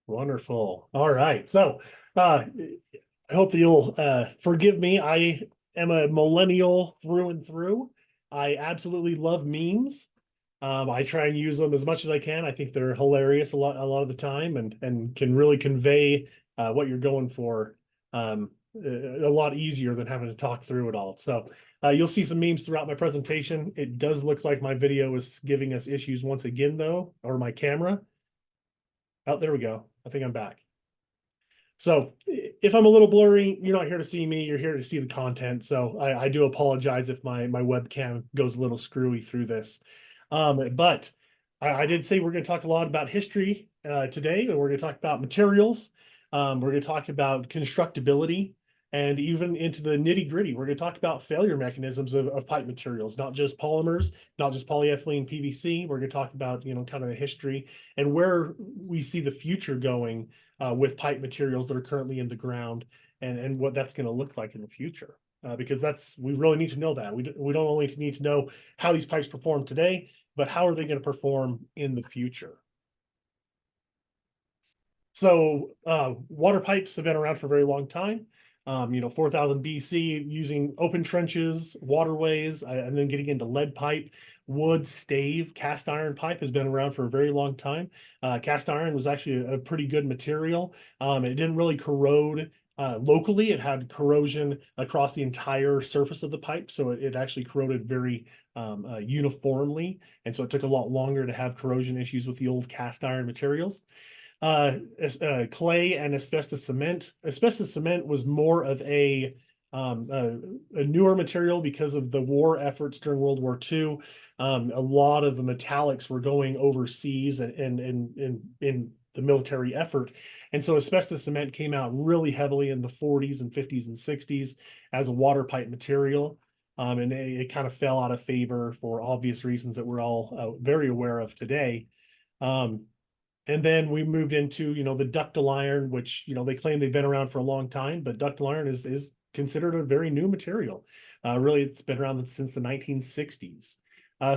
Wonderful. All right. So I hope that you'll forgive me. I am a millennial through and through. I absolutely love memes. I try and use them as much as I can. I think they're hilarious a lot of the time, and can really convey what you're going for a lot easier than having to talk through it all. So you'll see some memes throughout my presentation. It does look like my video is giving us issues once again, though, or my camera. Oh, there we go. I think I'm back. So if I'm a little blurry, you're not here to see me, you're here to see the content. So I do apologize if my webcam goes a little screwy through this. But I did say we're going to talk a lot about history today, and we're going to talk about materials. We're going to talk about constructability, and even into the nitty gritty. We're going to talk about failure mechanisms of pipe materials, not just polymers, not just polyethylene, PVC. We're going to talk about, kind of the history and where we see the future going with pipe materials that are currently in the ground, and what that's going to look like in the future. Because we really need to know that. We don't only need to know how these pipes perform today, but how are they going to perform in the future. So water pipes have been around for a very long time. 4000 BC, using open trenches, waterways, and then getting into lead pipe, wood, stave, cast iron pipe has been around for a very long time. Cast iron was actually a pretty good material. It didn't really corrode locally. It had corrosion across the entire surface of the pipe, so it actually corroded very uniformly, and so it took a lot longer to have corrosion issues with the old cast iron materials. Clay and asbestos cement. Asbestos cement was more of a newer material because of the war efforts during World War II. A lot of the metallics were going overseas and in the military effort. And so asbestos cement came out really heavily in the 40s and 50s and 60s as a water pipe material. And it kind of fell out of favor for obvious reasons that we're all very aware of today. And then we moved into, the ductile iron, which, they claim they've been around for a long time, but ductile iron is considered a very new material. Really, it's been around since the 1960s.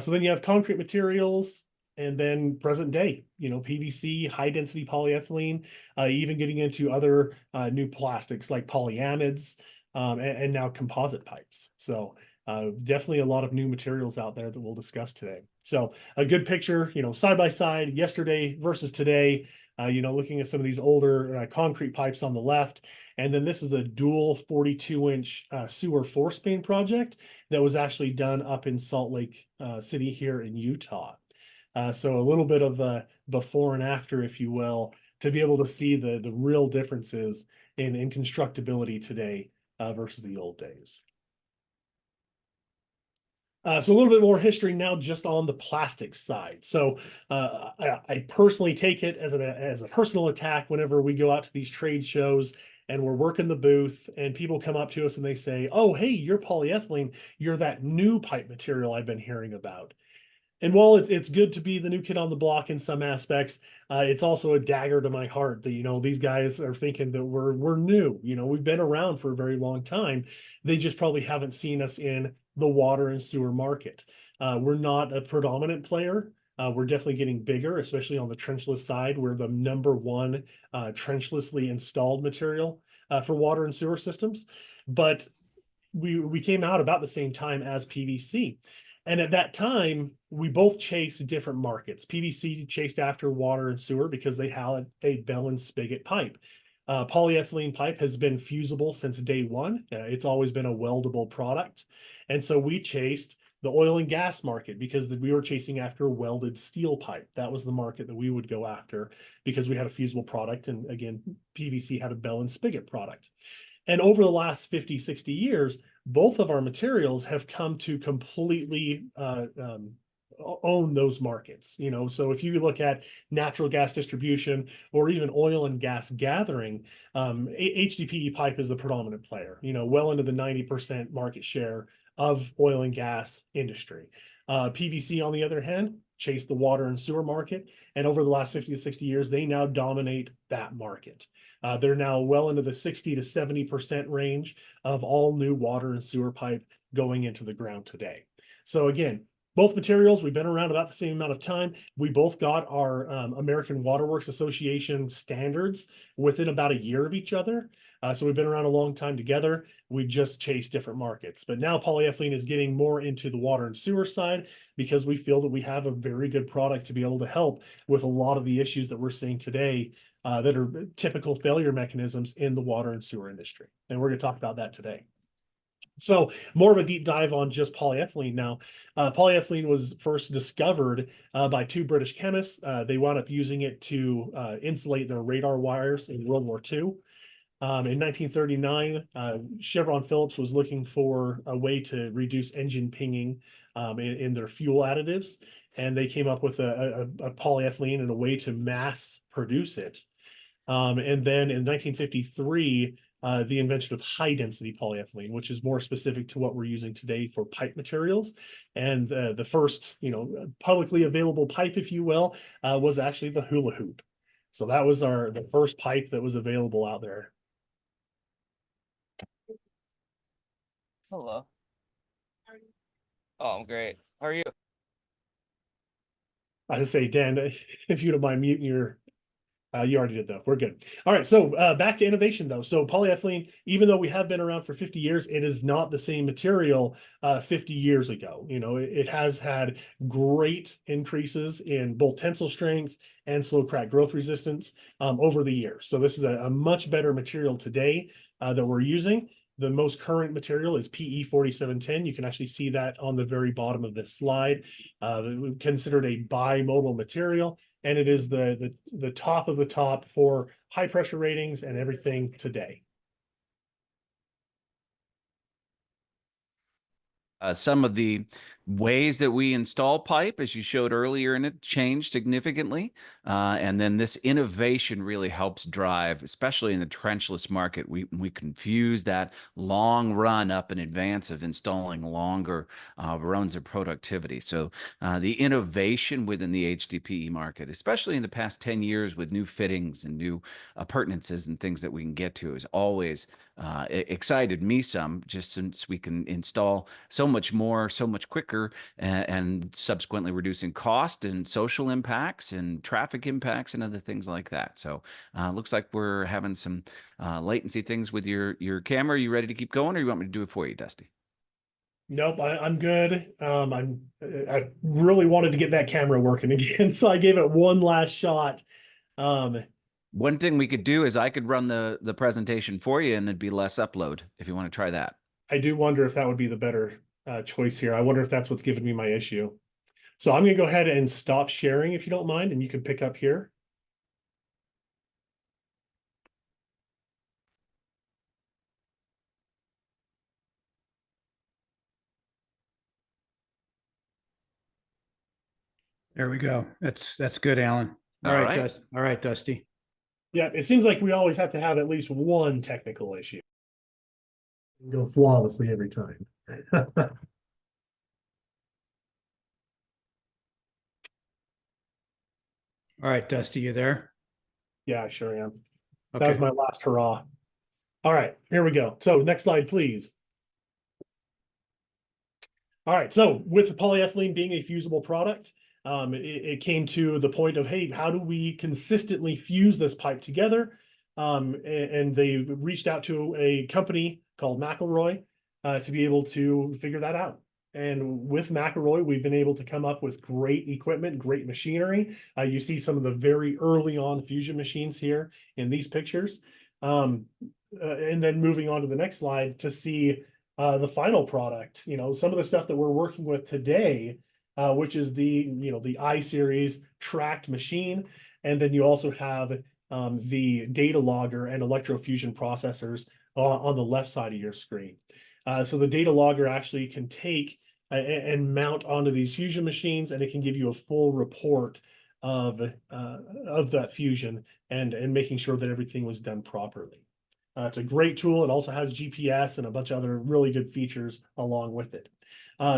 So then you have concrete materials, and then present day, PVC, high density polyethylene, even getting into other new plastics like polyamides, and now composite pipes. So definitely a lot of new materials out there that we'll discuss today. So a good picture, side by side, yesterday versus today, looking at some of these older concrete pipes on the left. And then this is a dual 42-inch sewer force main project that was actually done up in Salt Lake City here in Utah. So a little bit of a before and after, if you will, to be able to see the real differences in constructability today versus the old days. So a little bit more history now just on the plastic side. So I personally take it as a personal attack whenever we go out to these trade shows and we're working the booth and people come up to us and they say, "Oh, hey, you're polyethylene. You're that new pipe material I've been hearing about." And while it's good to be the new kid on the block in some aspects, it's also a dagger to my heart that, these guys are thinking that we're new. We've been around for a very long time. They just probably haven't seen us in the water and sewer market. We're not a predominant player. We're definitely getting bigger, especially on the trenchless side. We're the number one trenchlessly installed material for water and sewer systems. But we came out about the same time as PVC. And at that time, we both chased different markets. PVC chased after water and sewer because they had a bell and spigot pipe. Polyethylene pipe has been fusible since day one. It's always been a weldable product. And so we chased the oil and gas market because we were chasing after welded steel pipe. That was the market that we would go after because we had a fusible product. And again, PVC had a bell and spigot product. And over the last 50, 60 years, both of our materials have come to completely own those markets. So if you look at natural gas distribution or even oil and gas gathering, HDPE pipe is the predominant player, well into the 90% market share of oil and gas industry. PVC, on the other hand, chased the water and sewer market. And over the last 50 to 60 years, they now dominate that market. They're now well into the 60 to 70% range of all new water and sewer pipe going into the ground today. So again, both materials, we've been around about the same amount of time. We both got our American Waterworks Association standards within about a year of each other. So we've been around a long time together. We just chase different markets. But now polyethylene is getting more into the water and sewer side because we feel that we have a very good product to be able to help with a lot of the issues that we're seeing today that are typical failure mechanisms in the water and sewer industry. And we're going to talk about that today. So more of a deep dive on just polyethylene now. Polyethylene was first discovered by two British chemists. They wound up using it to insulate their radar wires in World War II. In 1939, Chevron Phillips was looking for a way to reduce engine pinging in their fuel additives, and they came up with a polyethylene and a way to mass produce it. And then in 1953, the invention of high density polyethylene, which is more specific to what we're using today for pipe materials. And the first, publicly available pipe, if you will, was actually the hula hoop. So that was the first pipe that was available out there. Hello. Oh, I'm great. How are you? I would say, Dan, if you don't mind muting your, you already did though. We're good. All right. So back to innovation though. So polyethylene, even though we have been around for 50 years, it is not the same material 50 years ago. It has had great increases in both tensile strength and slow crack growth resistance over the years. So this is a much better material today that we're using. The most current material is PE 4710. You can actually see that on the very bottom of this slide. Considered a bimodal material, and it is the top of the top for high pressure ratings and everything today. Some of the ways that we install pipe, as you showed earlier, and it changed significantly. And then this innovation really helps drive, especially in the trenchless market. We confuse that long run up in advance of installing longer runs of productivity. So the innovation within the HDPE market, especially in the past 10 years with new fittings and new appurtenances and things that we can get to, is always excited me some, just since we can install so much more, so much quicker, and subsequently reducing cost and social impacts and traffic impacts and other things like that. So looks like we're having some latency things with your camera. Are you ready to keep going, or you want me to do it for you, Dusty? Nope, I'm good. I really wanted to get that camera working again, so I gave it one last shot. One thing we could do is I could run the presentation for you, and it'd be less upload if you want to try that. I do wonder if that would be the better choice here. I wonder if that's what's giving me my issue. So I'm going to go ahead and stop sharing if you don't mind, and you can pick up here. There we go. That's good, Alan. All right, Dusty. Yeah, it seems like we always have to have at least one technical issue. Go flawlessly every time. All right, Dusty, you there? Yeah, I sure am. Okay. That was my last hurrah. All right, here we go. So next slide, please. All right, so with polyethylene being a fusible product, it came to the point of, hey, how do we consistently fuse this pipe together? And they reached out to a company called McElroy to be able to figure that out. And with McElroy, we've been able to come up with great equipment, great machinery. You see some of the very early on fusion machines here in these pictures. And then moving on to the next slide to see the final product, some of the stuff that we're working with today, which is the I-Series tracked machine. And then you also have the data logger and electrofusion processors on the left side of your screen. So the data logger actually can take and mount onto these fusion machines, and it can give you a full report of that fusion and making sure that everything was done properly. It's a great tool. It also has GPS and a bunch of other really good features along with it.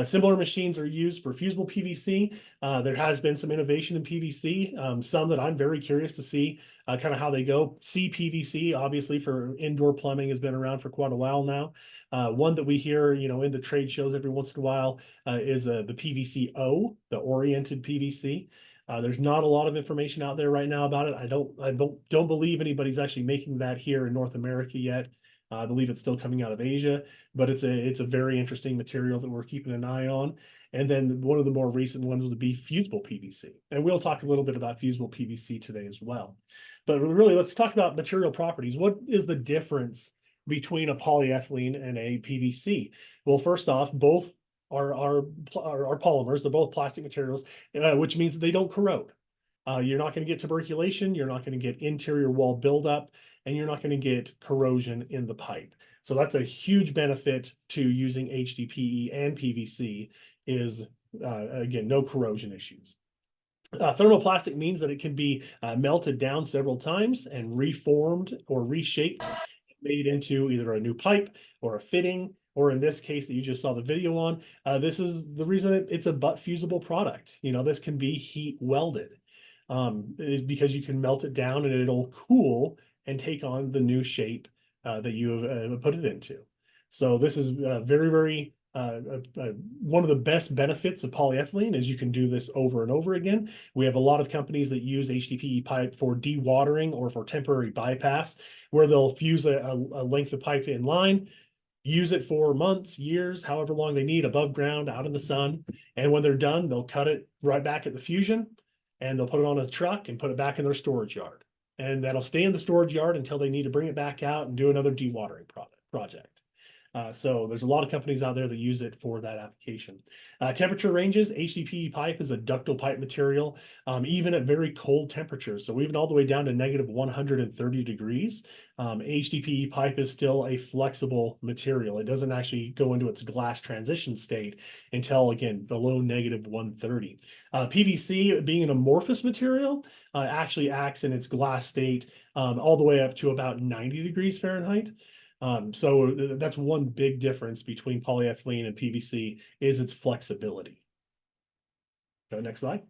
Similar machines are used for fusible PVC. There has been some innovation in PVC, some that I'm very curious to see kind of how they go. CPVC, obviously, for indoor plumbing has been around for quite a while now. One that we hear, in the trade shows every once in a while is the PVC-O, the oriented PVC. There's not a lot of information out there right now about it. I don't believe anybody's actually making that here in North America yet. I believe it's still coming out of Asia, but it's a very interesting material that we're keeping an eye on. And then one of the more recent ones would be fusible PVC. And we'll talk a little bit about fusible PVC today as well. But really, let's talk about material properties. What is the difference between a polyethylene and a PVC? Well, first off, both are polymers. They're both plastic materials, which means that they don't corrode. You're not going to get tuberculation. You're not going to get interior wall buildup, and you're not going to get corrosion in the pipe. So that's a huge benefit to using HDPE and PVC is, again, no corrosion issues. Thermoplastic means that it can be melted down several times and reformed or reshaped, made into either a new pipe or a fitting, or in this case that you just saw the video on, this is the reason it's a butt fusible product. This can be heat welded is because you can melt it down and it'll cool and take on the new shape that you have put it into. So this is very, very one of the best benefits of polyethylene is you can do this over and over again. We have a lot of companies that use HDPE pipe for dewatering or for temporary bypass, where they'll fuse a length of pipe in line, use it for months, years, however long they need above ground, out in the sun. And when they're done, they'll cut it right back at the fusion and they'll put it on a truck and put it back in their storage yard. And that'll stay in the storage yard until they need to bring it back out and do another dewatering project. So there's a lot of companies out there that use it for that application. Temperature ranges, HDPE pipe is a ductile pipe material, even at very cold temperatures. So even all the way down to negative 130 degrees, HDPE pipe is still a flexible material. It doesn't actually go into its glass transition state until, again, below negative 130. PVC, being an amorphous material, actually acts in its glass state all the way up to about 90 degrees Fahrenheit. So that's one big difference between polyethylene and PVC is its flexibility. Go next slide.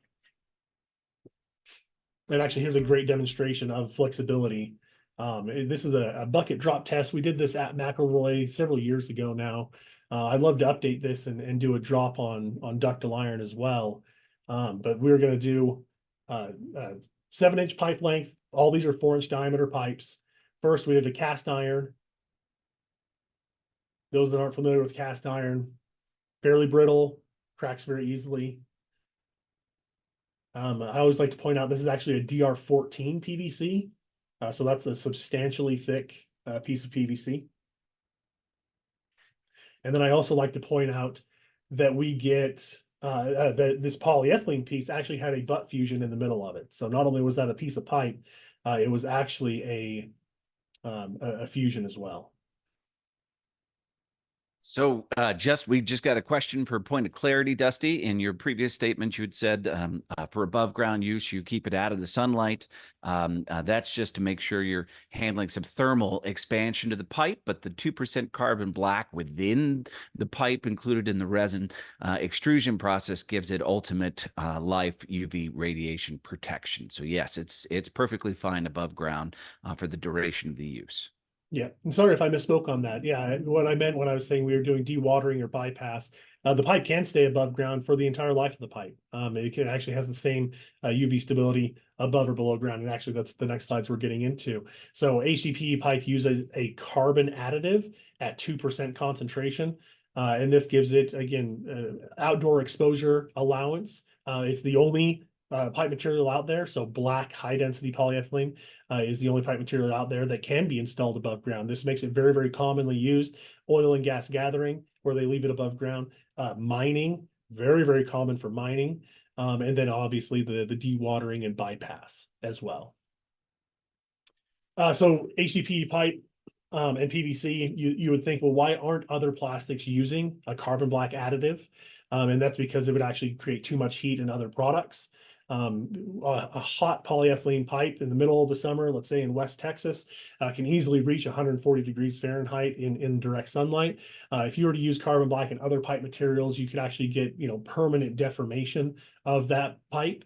And actually, here's a great demonstration of flexibility. This is a bucket drop test. We did this at McElroy several years ago now. I'd love to update this and do a drop on ductile iron as well. But we're going to do 7-inch pipe length. All these are 4-inch diameter pipes. First, we did a cast iron. Those that aren't familiar with cast iron, fairly brittle, cracks very easily. I always like to point out this is actually a DR14 PVC. So that's a substantially thick piece of PVC. And then I also like to point out that we get that this polyethylene piece actually had a butt fusion in the middle of it. So not only was that a piece of pipe, it was actually a fusion as well. So we just got a question for a point of clarity, Dusty. In your previous statement, you had said for above ground use, you keep it out of the sunlight. That's just to make sure you're handling some thermal expansion to the pipe, but the 2% carbon black within the pipe included in the resin extrusion process gives it ultimate life UV radiation protection. So yes, it's perfectly fine above ground for the duration of the use. Yeah, and sorry if I misspoke on that. Yeah, what I meant when I was saying we were doing dewatering or bypass, the pipe can stay above ground for the entire life of the pipe. It actually has the same UV stability above or below ground. And actually, that's the next slides we're getting into. So HDPE pipe uses a carbon additive at 2% concentration. And this gives it, again, outdoor exposure allowance. It's the only pipe material out there. So black high density polyethylene is the only pipe material out there that can be installed above ground. This makes it very, very commonly used. Oil and gas gathering, where they leave it above ground. Mining, very, very common for mining. And then obviously the dewatering and bypass as well. So HDPE pipe and PVC, you would think, well, why aren't other plastics using a carbon black additive? And that's because it would actually create too much heat in other products. A hot polyethylene pipe in the middle of the summer, let's say in West Texas, can easily reach 140 degrees Fahrenheit in direct sunlight. If you were to use carbon black and other pipe materials, you could actually get, permanent deformation of that pipe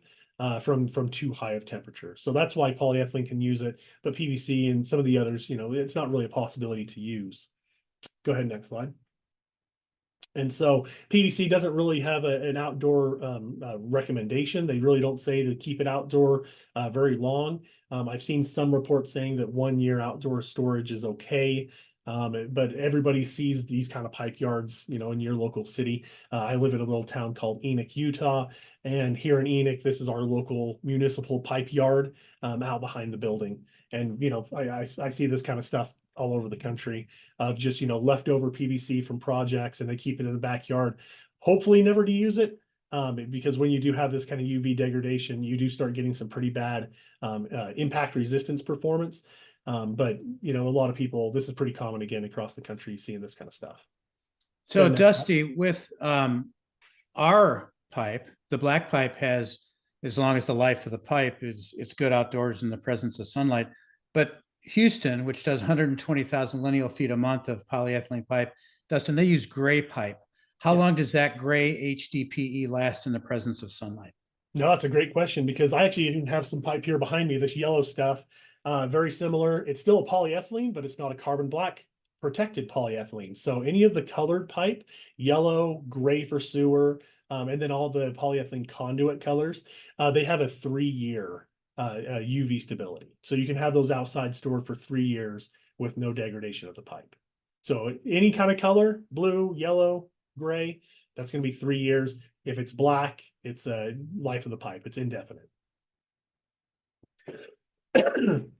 from too high of temperature. So that's why polyethylene can use it, but PVC and some of the others, it's not really a possibility to use. Go ahead, next slide. And so PVC doesn't really have an outdoor recommendation. They really don't say to keep it outdoor very long. I've seen some reports saying that 1 year outdoor storage is okay. But everybody sees these kind of pipe yards, in your local city. I live in a little town called Enoch, Utah. And here in Enoch, this is our local municipal pipe yard out behind the building. And, I see this kind of stuff all over the country of just, leftover PVC from projects, and they keep it in the backyard, hopefully never to use it. Because when you do have this kind of UV degradation, you do start getting some pretty bad impact resistance performance. But a lot of people, this is pretty common again across the country, seeing this kind of stuff. So Dusty, with our pipe, the black pipe has, as long as the life of the pipe is, it's good outdoors in the presence of sunlight. But Houston, which does 120,000 lineal feet a month of polyethylene pipe, Dustin, they use gray pipe. How long does that gray HDPE last in the presence of sunlight? No, that's a great question, because I actually even have some pipe here behind me, this yellow stuff, very similar. It's still a polyethylene, but it's not a carbon black protected polyethylene. So any of the colored pipe, yellow, gray for sewer, and then all the polyethylene conduit colors, they have a 3-year UV stability. So you can have those outside stored for 3 years with no degradation of the pipe. So any kind of color, blue, yellow, gray, that's going to be 3 years. If it's black, it's a life of the pipe. It's indefinite.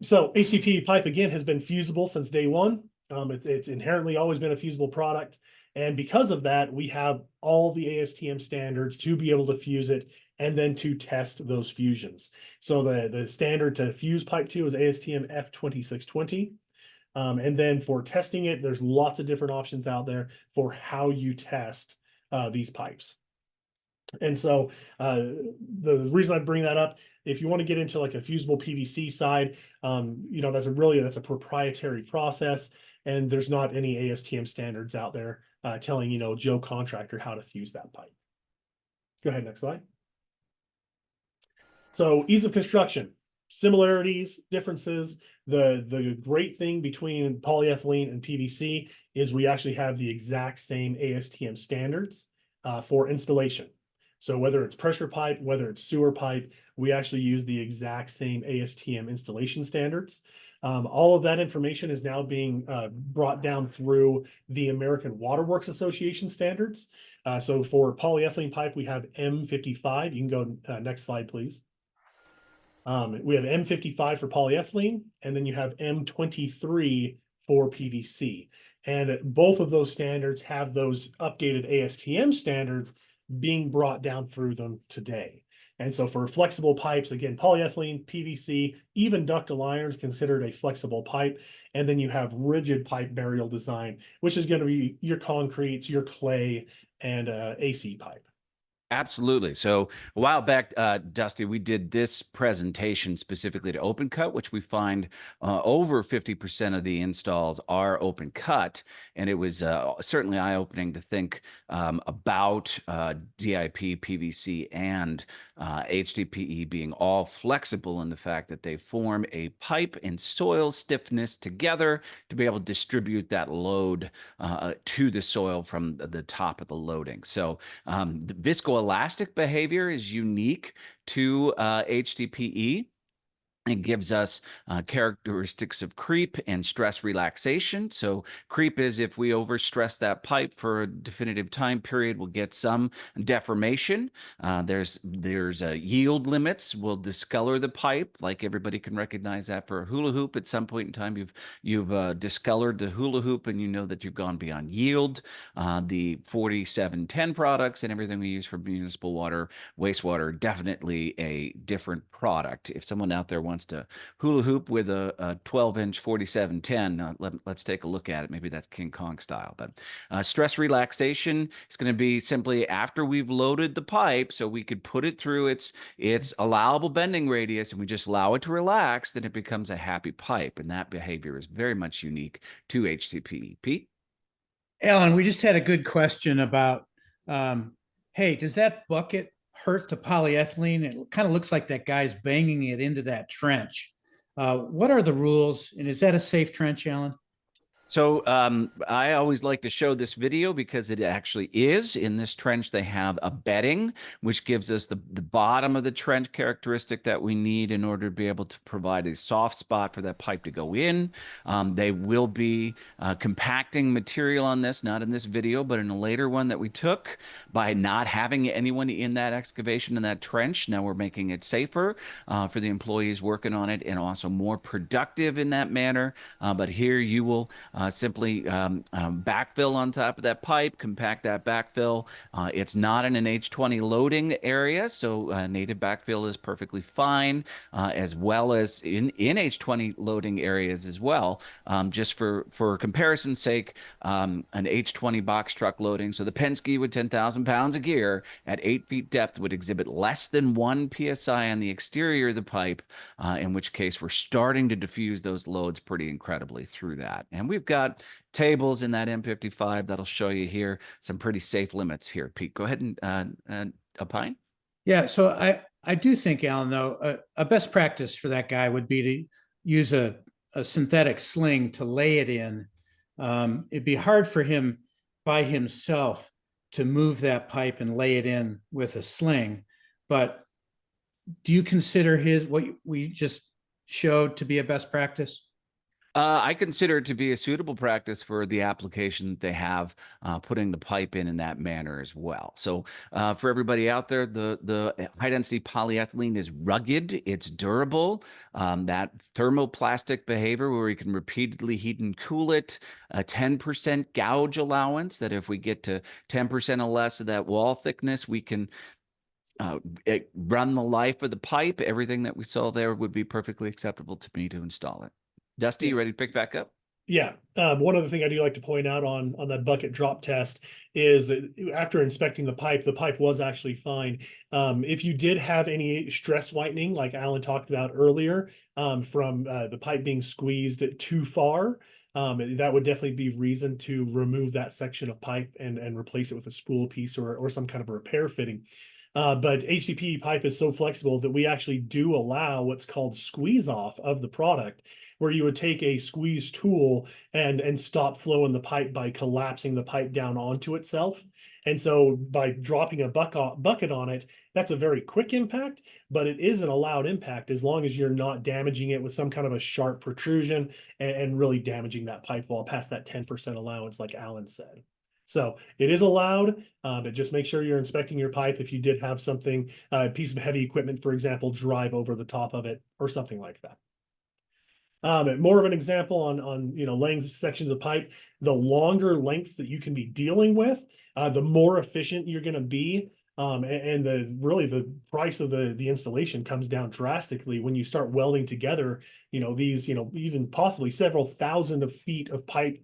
So HDPE pipe, again, has been fusible since day one. It's inherently always been a fusible product. And because of that, we have all the ASTM standards to be able to fuse it and then to test those fusions. So the standard to fuse pipe 2 is ASTM F2620. And then for testing it, there's lots of different options out there for how you test these pipes. And so the reason I bring that up, if you want to get into like a fusible PVC side, that's a proprietary process, and there's not any ASTM standards out there telling, Joe Contractor how to fuse that pipe. Go ahead, next slide. So ease of construction, similarities, differences. The great thing between polyethylene and PVC is we actually have the exact same ASTM standards for installation. So whether it's pressure pipe, whether it's sewer pipe, we actually use the exact same ASTM installation standards. All of that information is now being brought down through the American Waterworks Association standards. So for polyethylene pipe, we have M55. You can go next slide, please. We have M55 for polyethylene, and then you have M23 for PVC. And both of those standards have those updated ASTM standards being brought down through them today. And so for flexible pipes, again, polyethylene, PVC, even ductile iron is considered a flexible pipe. And then you have rigid pipe burial design, which is going to be your concretes, your clay, and AC pipe. Absolutely. So a while back, Dusty, we did this presentation specifically to open cut, which we find over 50% of the installs are open cut. And it was certainly eye-opening to think about DIP, PVC, and HDPE being all flexible in the fact that they form a pipe and soil stiffness together to be able to distribute that load to the soil from the top of the loading. So the viscoelastic behavior is unique to HDPE. It gives us characteristics of creep and stress relaxation. So creep is if we overstress that pipe for a definitive time period, we'll get some deformation. There's yield limits. We'll discolor the pipe, like everybody can recognize that for a hula hoop. At some point in time, you've discolored the hula hoop, and you know that you've gone beyond yield. The 4710 products and everything we use for municipal water, wastewater, definitely a different product. If someone out there wants wants to hula hoop with a 12-inch 4710, let's take a look at it. Maybe that's King Kong style. But stress relaxation is going to be simply after we've loaded the pipe, so we could put it through its allowable bending radius, and we just allow it to relax, then it becomes a happy pipe. And that behavior is very much unique to HDPE. Pete? Alan, we just had a good question about, hey, does that bucket hurt the polyethylene? It kind of looks like that guy's banging it into that trench. What are the rules? And is that a safe trench, Alan? So I always like to show this video because it actually is. In this trench, they have a bedding, which gives us the bottom of the trench characteristic that we need in order to be able to provide a soft spot for that pipe to go in. They will be compacting material on this, not in this video, but in a later one that we took by not having anyone in that excavation in that trench. Now we're making it safer for the employees working on it and also more productive in that manner. But here you will simply backfill on top of that pipe, compact that backfill. It's not in an H20 loading area, so native backfill is perfectly fine, as well as in H20 loading areas as well. Just for comparison's sake, an H20 box truck loading, so the Penske with 10,000 pounds of gear at 8 feet depth would exhibit less than 1 PSI on the exterior of the pipe, in which case we're starting to diffuse those loads pretty incredibly through that. And we've got tables in that M55 that'll show you here some pretty safe limits here. Pete, go ahead and opine. Yeah, so I do think, Alan, though, a best practice for that guy would be to use a synthetic sling to lay it in. It'd be hard for him by himself to move that pipe and lay it in with a sling. But do you consider what we just showed to be a best practice? I consider it to be a suitable practice for the application that they have, putting the pipe in that manner as well. So for everybody out there, the high-density polyethylene is rugged, it's durable, that thermoplastic behavior where we can repeatedly heat and cool it, a 10% gouge allowance, that if we get to 10% or less of that wall thickness, we can run the life of the pipe. Everything that we saw there would be perfectly acceptable to me to install it. Dusty, you ready to pick back up? Yeah. One other thing I do like to point out on that bucket drop test is after inspecting the pipe was actually fine. If you did have any stress whitening, like Alan talked about earlier, from the pipe being squeezed too far, that would definitely be reason to remove that section of pipe and replace it with a spool piece or some kind of a repair fitting. But HDPE pipe is so flexible that we actually do allow what's called squeeze off of the product, where you would take a squeeze tool and stop flow in the pipe by collapsing the pipe down onto itself. And so by dropping a bucket on it, that's a very quick impact, but it is an allowed impact as long as you're not damaging it with some kind of a sharp protrusion and really damaging that pipe wall past that 10% allowance, like Alan said. So it is allowed, but just make sure you're inspecting your pipe if you did have something, a piece of heavy equipment, for example, drive over the top of it or something like that. More of an example on laying sections of pipe, the longer lengths that you can be dealing with, the more efficient you're going to be. And the price of the installation comes down drastically when you start welding together, these, even possibly several thousand of feet of pipe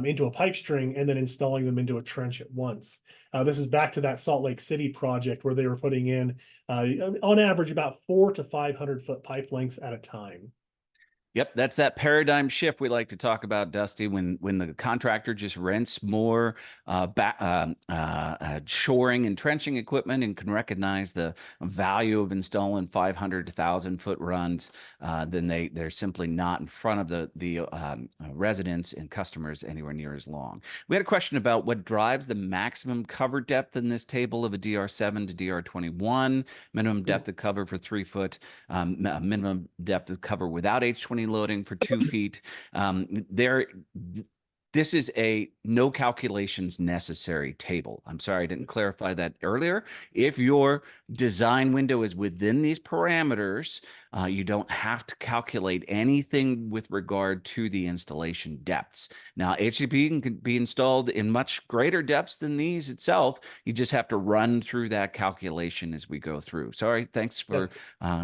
into a pipe string and then installing them into a trench at once. This is back to that Salt Lake City project where they were putting in, on average, about 400 to 500 foot pipe lengths at a time. Yep, that's that paradigm shift we like to talk about, Dusty, when the contractor just rents more shoring and trenching equipment and can recognize the value of installing 500 to 1,000 foot runs, then they're simply not in front of the residents and customers anywhere near as long. We had a question about what drives the maximum cover depth in this table of a DR7 to DR21, minimum depth of cover for 3 foot, minimum depth of cover without H20 loading for 2 feet. This is a no calculations necessary table. I'm sorry, I didn't clarify that earlier. If your design window is within these parameters, You don't have to calculate anything with regard to the installation depths. Now, HDPE can be installed in much greater depths than these itself. You just have to run through that calculation as we go through. Sorry, thanks for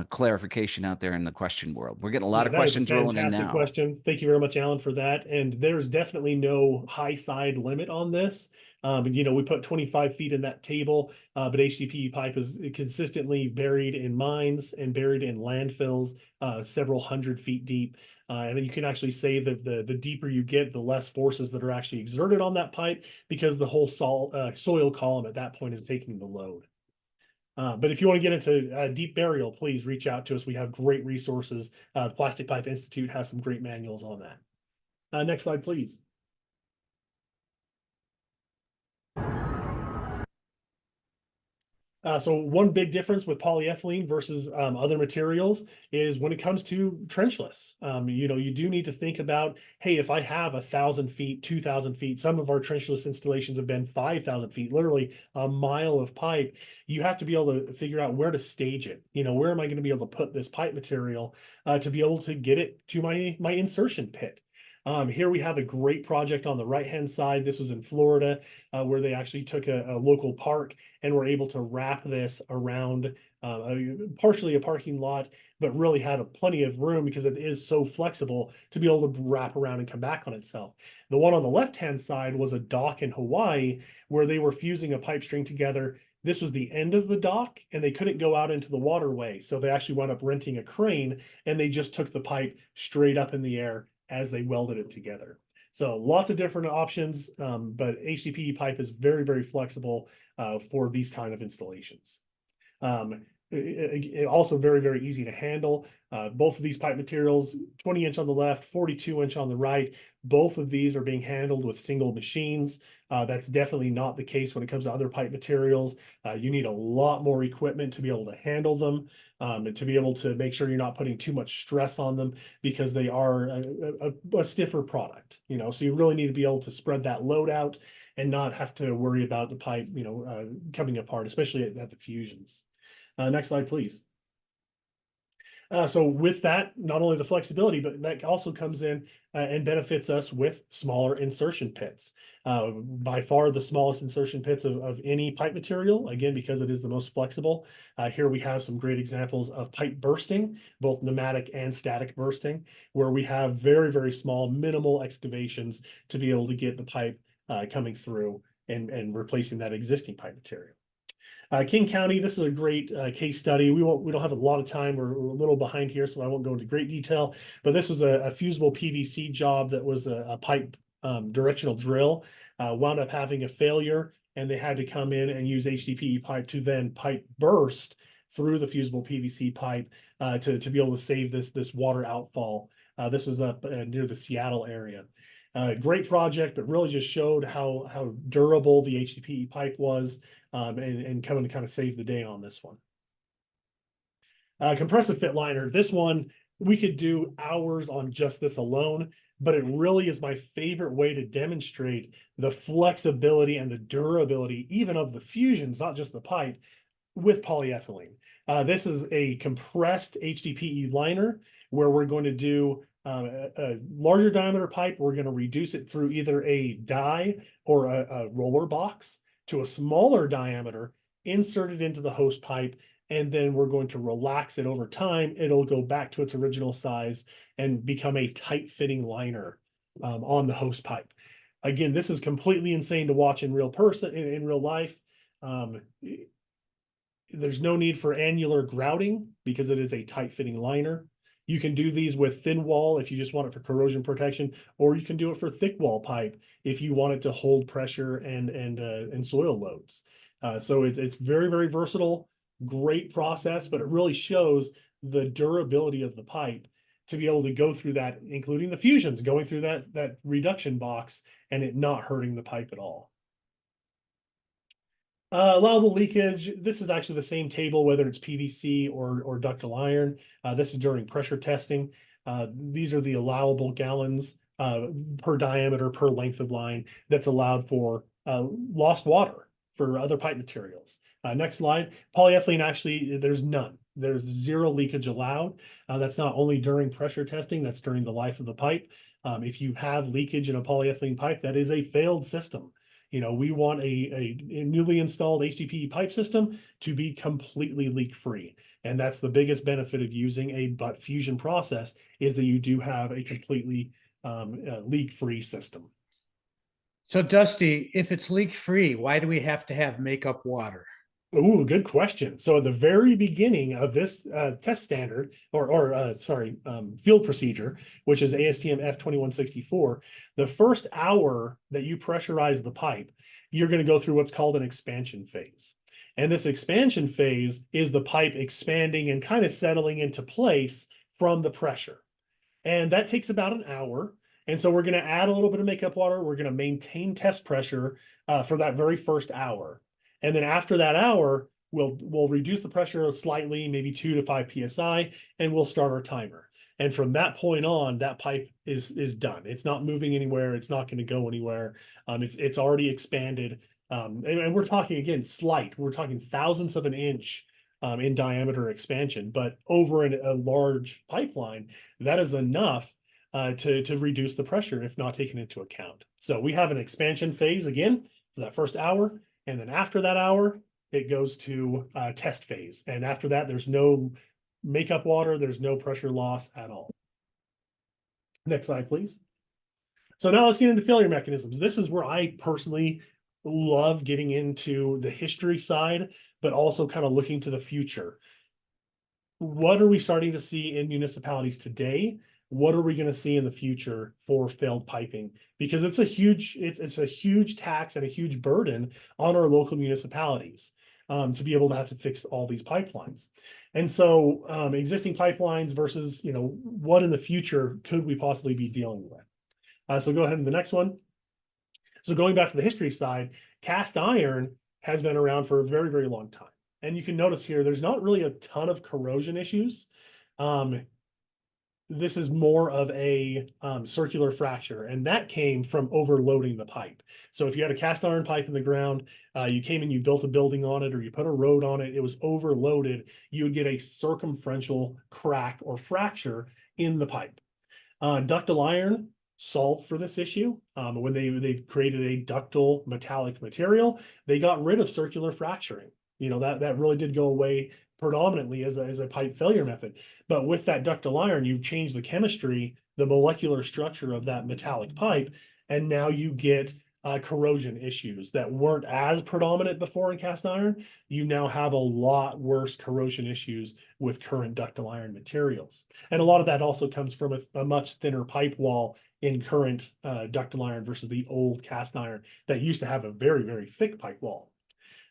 clarification out there in the question world. We're getting a lot of That is a questions rolling in fantastic now. question. Thank you very much, Alan, for that. And there's definitely no high side limit on this. You know, we put 25 feet in that table, but HDPE pipe is consistently buried in mines and buried in landfills, several hundred feet deep. And then you can actually say that the deeper you get, the less forces that are actually exerted on that pipe, because the whole soil column at that point is taking the load. But if you want to get into deep burial, please reach out to us. We have great resources. The Plastic Pipe Institute has some great manuals on that. Next slide, please. So one big difference with polyethylene versus other materials is when it comes to trenchless. You know, you do need to think about, hey, if I have 1,000 feet, 2,000 feet, some of our trenchless installations have been 5,000 feet, literally a mile of pipe. You have to be able to figure out where to stage it. You know, where am I going to be able to put this pipe material to be able to get it to my insertion pit? Here we have a great project on the right-hand side. This was in Florida, where they actually took a local park and were able to wrap this around partially a parking lot, but really had plenty of room because it is so flexible to be able to wrap around and come back on itself. The one on the left-hand side was a dock in Hawaii where they were fusing a pipe string together. This was the end of the dock and they couldn't go out into the waterway. So they actually wound up renting a crane and they just took the pipe straight up in the air as they welded it together. So lots of different options, but HDPE pipe is very, very flexible for these kind of installations. Also very, very easy to handle. Both of these pipe materials, 20-inch on the left, 42-inch on the right, both of these are being handled with single machines. That's definitely not the case when it comes to other pipe materials. You need a lot more equipment to be able to handle them, and to be able to make sure you're not putting too much stress on them because they are a stiffer product, you know, so you really need to be able to spread that load out and not have to worry about the pipe, you know, coming apart, especially at the fusions. Next slide, please. So with that, not only the flexibility, but that also comes in and benefits us with smaller insertion pits. By far the smallest insertion pits of any pipe material, again, because it is the most flexible. Here we have some great examples of pipe bursting, both pneumatic and static bursting, where we have very, very small, minimal excavations to be able to get the pipe coming through and replacing that existing pipe material. King County, this is a great case study. We don't have a lot of time. We're a little behind here, so I won't go into great detail. But this was a fusible PVC job that was a pipe directional drill. Wound up having a failure, and they had to come in and use HDPE pipe to then pipe burst through the fusible PVC pipe to be able to save this water outfall. This was up near the Seattle area. Great project, but really just showed how durable the HDPE pipe was, and coming to kind of save the day on this one. Compressive fit liner. This one, we could do hours on just this alone, but it really is my favorite way to demonstrate the flexibility and the durability, even of the fusions, not just the pipe, with polyethylene. This is a compressed HDPE liner where we're going to do a larger diameter pipe. We're going to reduce it through either a die or a roller box to a smaller diameter, insert it into the hose pipe, and then we're going to relax it over time. It'll go back to its original size and become a tight fitting liner on the hose pipe. Again, this is completely insane to watch in real life. There's no need for annular grouting because it is a tight fitting liner. You can do these with thin wall if you just want it for corrosion protection, or you can do it for thick wall pipe if you want it to hold pressure and soil loads. So it's very, very versatile, great process, but it really shows the durability of the pipe to be able to go through that, including the fusions, going through that reduction box and it not hurting the pipe at all. Allowable leakage. This is actually the same table, whether it's PVC or ductile iron. This is during pressure testing. These are the allowable gallons per diameter, per length of line that's allowed for lost water for other pipe materials. Next slide. Polyethylene, actually, there's none. There's zero leakage allowed. That's not only during pressure testing, that's during the life of the pipe. If you have leakage in a polyethylene pipe, that is a failed system. You know, we want a newly installed HDPE pipe system to be completely leak-free. And that's the biggest benefit of using a butt fusion process, is that you do have a completely leak-free system. So Dusty, if it's leak-free, why do we have to have makeup water? Ooh, good question. So at the very beginning of this test standard, field procedure, which is ASTM F2164, the first hour that you pressurize the pipe, you're going to go through what's called an expansion phase. And this expansion phase is the pipe expanding and kind of settling into place from the pressure. And that takes about an hour. And so we're going to add a little bit of makeup water. We're going to maintain test pressure for that very first hour. And then after that hour, we'll reduce the pressure slightly, maybe 2 to 5 psi, and we'll start our timer. And from that point on, that pipe is done. It's not moving anywhere. It's not going to go anywhere. It's already expanded. And we're talking, again, slight. We're talking thousandths of an inch in diameter expansion. But over a large pipeline, that is enough to reduce the pressure if not taken into account. So we have an expansion phase, again, for that first hour. And then after that hour, it goes to test phase. And after that, there's no makeup water. There's no pressure loss at all. Next slide, please. So now let's get into failure mechanisms. This is where I personally love getting into the history side, but also kind of looking to the future. What are we starting to see in municipalities today? What are we going to see in the future for failed piping? Because it's a huge tax and a huge burden on our local municipalities to be able to have to fix all these pipelines. And so existing pipelines versus, what in the future could we possibly be dealing with? So go ahead to the next one. So going back to the history side, cast iron has been around for a very, very long time. And you can notice here, there's not really a ton of corrosion issues. This is more of a circular fracture, and that came from overloading the pipe. So if you had a cast iron pipe in the ground, you came and you built a building on it, or you put a road on it, it was overloaded, you would get a circumferential crack or fracture in the pipe. Ductile iron solved for this issue. When they created a ductile metallic material, they got rid of circular fracturing. That really did go away predominantly as a pipe failure method. But with that ductile iron, you've changed the chemistry, the molecular structure of that metallic pipe, and now you get corrosion issues that weren't as predominant before in cast iron. You now have a lot worse corrosion issues with current ductile iron materials. And a lot of that also comes from a much thinner pipe wall in current ductile iron versus the old cast iron that used to have a very, very thick pipe wall.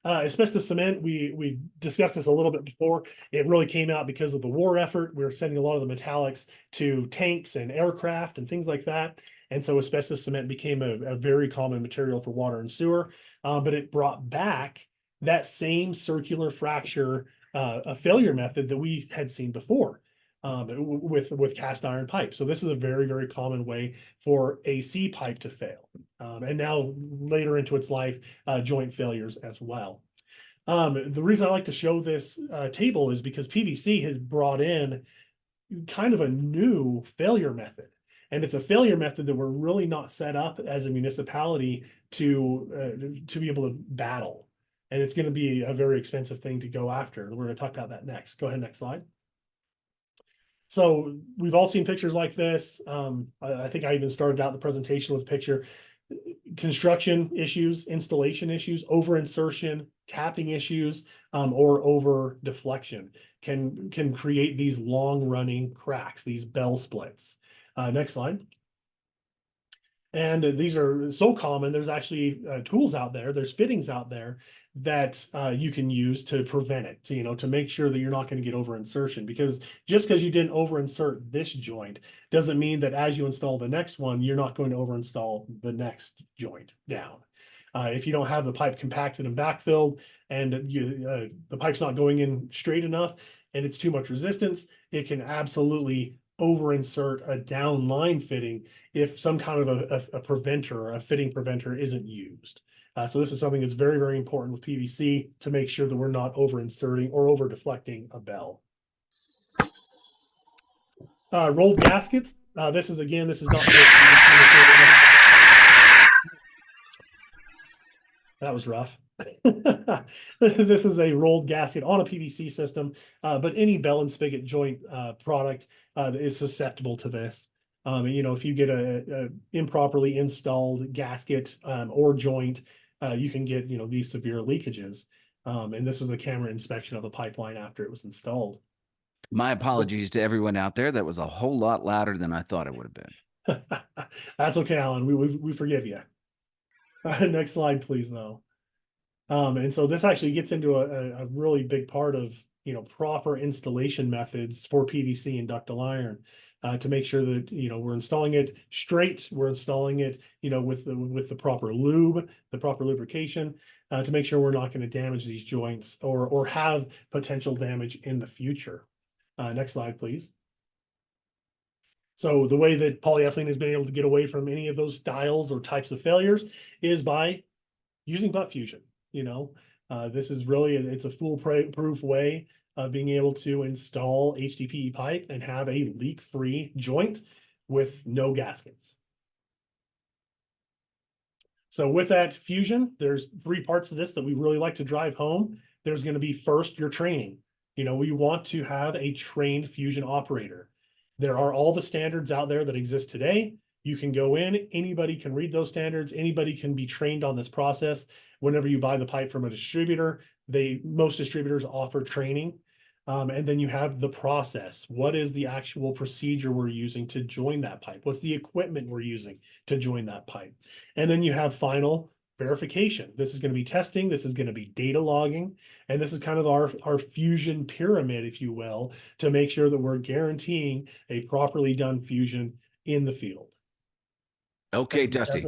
Asbestos cement, we discussed this a little bit before. It really came out because of the war effort. We were sending a lot of the metallics to tanks and aircraft and things like that. And so asbestos cement became a very common material for water and sewer. But it brought back that same circular fracture a failure method that we had seen before with cast iron pipe. So this is a very, very common way for AC pipe to fail. And now later into its life, joint failures as well. The reason I like to show this table is because PVC has brought in kind of a new failure method. And it's a failure method that we're really not set up as a municipality to be able to battle. And it's going to be a very expensive thing to go after. We're going to talk about that next. Go ahead, next slide. So we've all seen pictures like this. I think I even started out the presentation with a picture. Construction issues, installation issues, over insertion, tapping issues, or over deflection can create these long running cracks, these bell splits. Next slide. And these are so common. There's actually tools out there. There's fittings out there that you can use to prevent it, to make sure that you're not going to get over insertion. Because just because you didn't over insert this joint doesn't mean that as you install the next one, you're not going to over install the next joint down. If you don't have the pipe compacted and backfilled, and the pipe's not going in straight enough, and it's too much resistance, it can absolutely over insert a downline fitting if some kind of a preventer or a fitting preventer isn't used. So this is something that's very, very important with PVC to make sure that we're not over inserting or over deflecting a bell. Rolled gaskets. This is not. That was rough. This is a rolled gasket on a PVC system, but any bell and spigot joint product is susceptible to this. If you get a improperly installed gasket or joint, you can get these severe leakages. And this was a camera inspection of the pipeline after it was installed. My apologies to everyone out there. That was a whole lot louder than I thought it would have been. That's okay, Alan. We forgive you. Next slide, please, though. And so this actually gets into a really big part of proper installation methods for PVC and ductile iron to make sure that we're installing it straight, we're installing it with the proper lube, the proper lubrication to make sure we're not going to damage these joints or have potential damage in the future. Next slide, please. So the way that polyethylene has been able to get away from any of those styles or types of failures is by using butt fusion. This is really, it's a foolproof way of being able to install HDPE pipe and have a leak-free joint with no gaskets. So with that fusion, there's 3 parts of this that we really like to drive home. There's going to be first your training. We want to have a trained fusion operator. There are all the standards out there that exist today. You can go in, anybody can read those standards, anybody can be trained on this process. Whenever you buy the pipe from a distributor, most distributors offer training. And then you have the process. What is the actual procedure we're using to join that pipe? What's the equipment we're using to join that pipe? And then you have final verification. This is going to be testing. This is going to be data logging. And this is kind of our fusion pyramid, if you will, to make sure that we're guaranteeing a properly done fusion in the field. Okay, Dusty.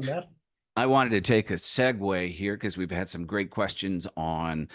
I wanted to take a segue here because we've had some great questions on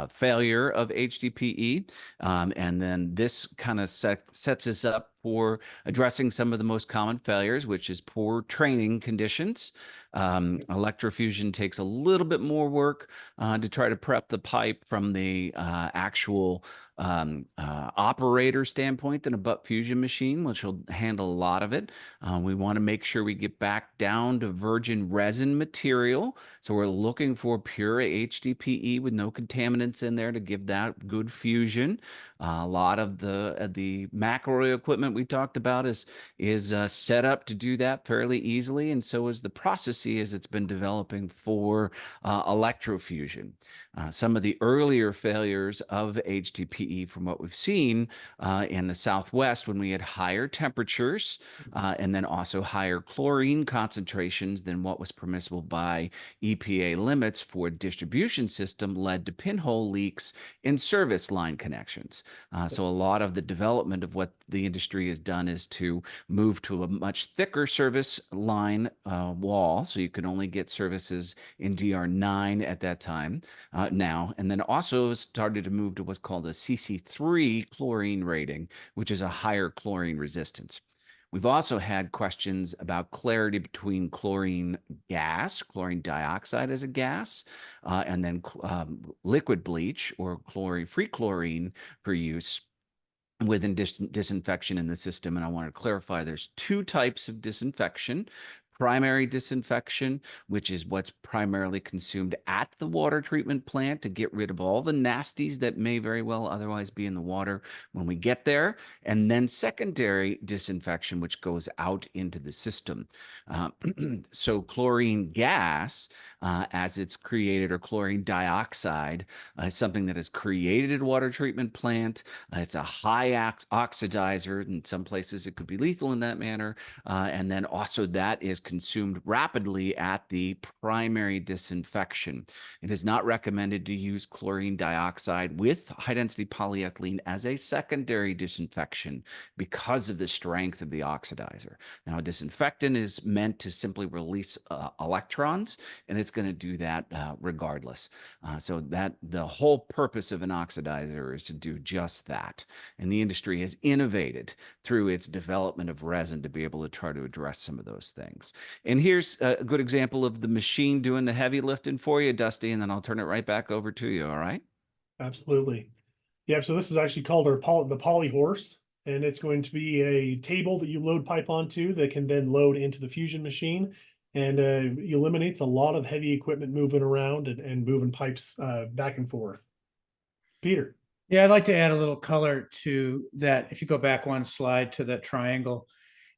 failure of HDPE. And then this kind of sets us up for addressing some of the most common failures, which is poor training conditions. Electrofusion takes a little bit more work to try to prep the pipe from the actual operator standpoint than a butt fusion machine, which will handle a lot of it. We want to make sure we get back down to virgin resin material. So we're looking for pure HDPE with no contaminants in there to give that good fusion. A lot of the macro equipment we talked about is set up to do that fairly easily, and so is the processes it's been developing for electrofusion. Some of the earlier failures of HDPE, from what we've seen in the Southwest, when we had higher temperatures and then also higher chlorine concentrations than what was permissible by EPA limits for distribution system, led to pinhole leaks in service line connections. So a lot of the development of what the industry has done is to move to a much thicker service line wall, so you can only get services in DR9 at that time now, and then also started to move to what's called a CC3 chlorine rating, which is a higher chlorine resistance. We've also had questions about clarity between chlorine gas, chlorine dioxide as a gas, and then liquid bleach or free chlorine for use within disinfection in the system. And I want to clarify there's 2 types of disinfection. Primary disinfection, which is what's primarily consumed at the water treatment plant to get rid of all the nasties that may very well otherwise be in the water when we get there. And then secondary disinfection, which goes out into the system. So chlorine gas, as it's created, or chlorine dioxide, is something that is created at a water treatment plant. It's a high oxidizer. In some places, it could be lethal in that manner. And then also that is consumed rapidly at the primary disinfection. It is not recommended to use chlorine dioxide with high-density polyethylene as a secondary disinfection because of the strength of the oxidizer. Now, a disinfectant is meant to simply release electrons, and it's going to do that regardless. So that the whole purpose of an oxidizer is to do just that. And the industry has innovated through its development of resin to be able to try to address some of those things. And here's a good example of the machine doing the heavy lifting for you, Dusty, and then I'll turn it right back over to you. All right? Absolutely. Yeah. So this is actually called the Poly Horse. and it's going to be a table that you load pipe onto that can then load into the fusion machine, and eliminates a lot of heavy equipment moving around and moving pipes back and forth. Peter. Yeah, I'd like to add a little color to that. If you go back one slide to that triangle,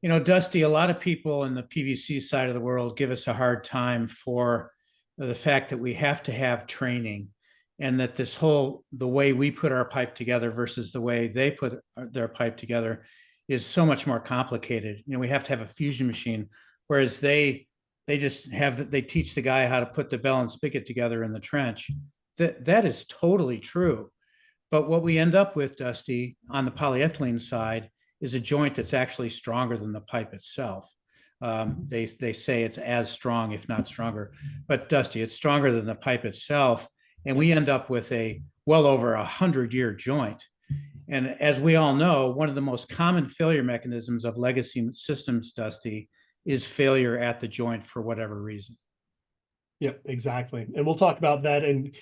you know, Dusty, a lot of people in the PVC side of the world give us a hard time for the fact that we have to have training, and that the way we put our pipe together versus the way they put their pipe together is so much more complicated. You know, we have to have a fusion machine, whereas they teach the guy how to put the bell and spigot together in the trench. That is totally true. But what we end up with, Dusty, on the polyethylene side is a joint that's actually stronger than the pipe itself. They say it's as strong, if not stronger. But Dusty, it's stronger than the pipe itself. And we end up with a well over 100-year joint. And as we all know, one of the most common failure mechanisms of legacy systems, Dusty, is failure at the joint for whatever reason. Yep, exactly. And we'll talk about that. And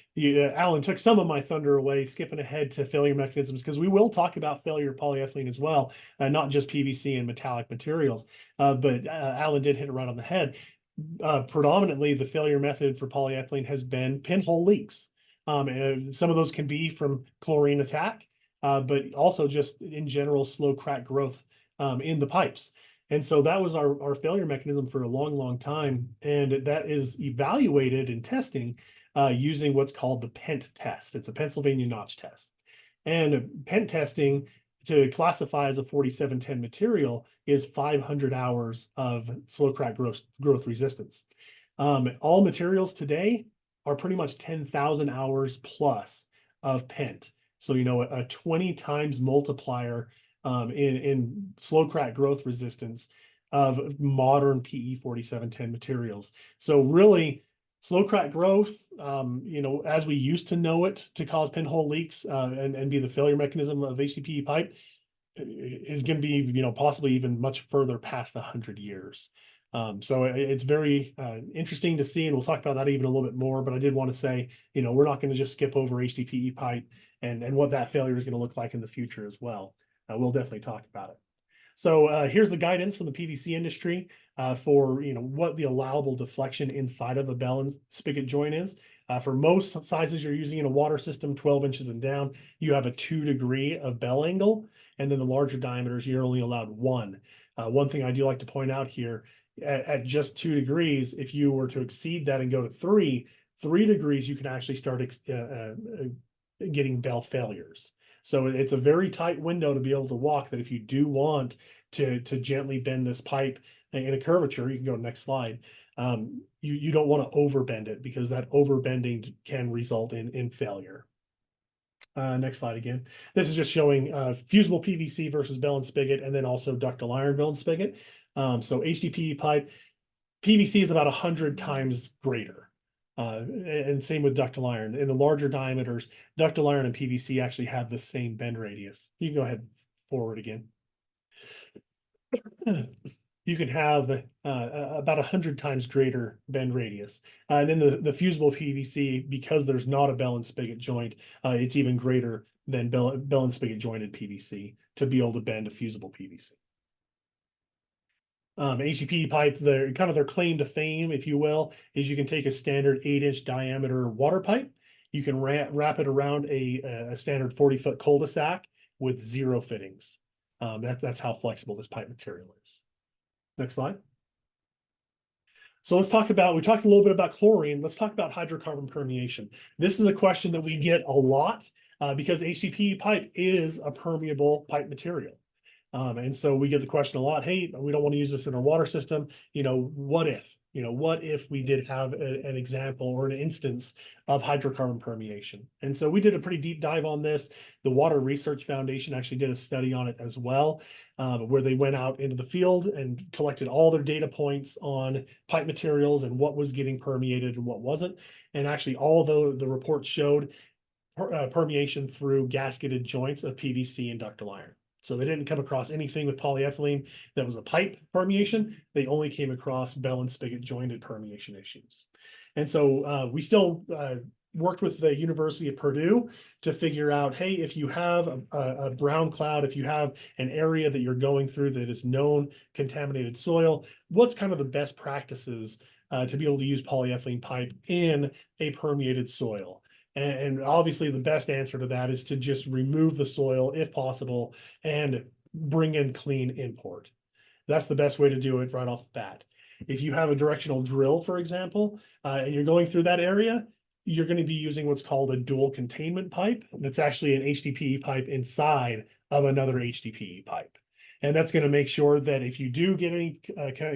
Alan took some of my thunder away, skipping ahead to failure mechanisms, because we will talk about failure polyethylene as well, not just PVC and metallic materials. But Alan did hit it right on the head. Predominantly, the failure method for polyethylene has been pinhole leaks. Some of those can be from chlorine attack, but also just in general slow crack growth in the pipes. And so that was our failure mechanism for a long, long time. And that is evaluated in testing using what's called the PENT test. It's a Pennsylvania notch test. And PENT testing, to classify as a 4710 material, is 500 hours of slow crack growth resistance. All materials today are pretty much 10,000 hours plus of PENT. So, you know, a 20 times multiplier in slow crack growth resistance of modern PE 4710 materials. So really, slow crack growth, you know, as we used to know it to cause pinhole leaks and be the failure mechanism of HDPE pipe, is going to be, you know, possibly even much further past 100 years. So it's very interesting to see, and we'll talk about that even a little bit more. But I did want to say, you know, we're not going to just skip over HDPE pipe and what that failure is going to look like in the future as well. We'll definitely talk about it. So here's the guidance from the PVC industry for, you know, what the allowable deflection inside of a bell and spigot joint is. For most sizes you're using in a water system, 12 inches and down, you have a 2 degree of bell angle. And then the larger diameters, you're only allowed 1. One thing I do like to point out here, at just 2 degrees, if you were to exceed that and go to 3 degrees, you can actually start getting bell failures. So it's a very tight window to be able to walk, that if you do want to gently bend this pipe in a curvature, you can go to next slide. You don't want to overbend it, because that overbending can result in failure. Next slide again. This is just showing fusible PVC versus bell and spigot, and then also ductile iron bell and spigot. So HDPE pipe, PVC is about 100 times greater. And same with ductile iron. In the larger diameters, ductile iron and PVC actually have the same bend radius. You can go ahead forward again. You can have about 100 times greater bend radius. And then the fusible PVC, because there's not a bell and spigot joint, it's even greater than bell and spigot jointed PVC to be able to bend a fusible PVC. HDPE pipe, their claim to fame, if you will, is you can take a standard 8-inch diameter water pipe. You can wrap it around a standard 40-foot cul-de-sac with 0 fittings. That's how flexible this pipe material is. Next slide. So we talked a little bit about chlorine. Let's talk about hydrocarbon permeation. This is a question that we get a lot because HDPE pipe is a permeable pipe material. And so we get the question a lot, hey, we don't want to use this in our water system. You know, what if we did have an example or an instance of hydrocarbon permeation? And so we did a pretty deep dive on this. The Water Research Foundation actually did a study on it as well, where they went out into the field and collected all their data points on pipe materials and what was getting permeated and what wasn't. And actually all the reports showed permeation through gasketed joints of PVC and ductile iron. So they didn't come across anything with polyethylene that was a pipe permeation. They only came across bell and spigot jointed permeation issues. And so we still worked with the University of Purdue to figure out, hey, if you have a brown cloud, if you have an area that you're going through that is known contaminated soil, what's kind of the best practices to be able to use polyethylene pipe in a permeated soil? And obviously the best answer to that is to just remove the soil if possible and bring in clean import. That's the best way to do it right off the bat. If you have a directional drill, for example, and you're going through that area, you're going to be using what's called a dual containment pipe. That's actually an HDPE pipe inside of another HDPE pipe. And that's going to make sure that if you do get any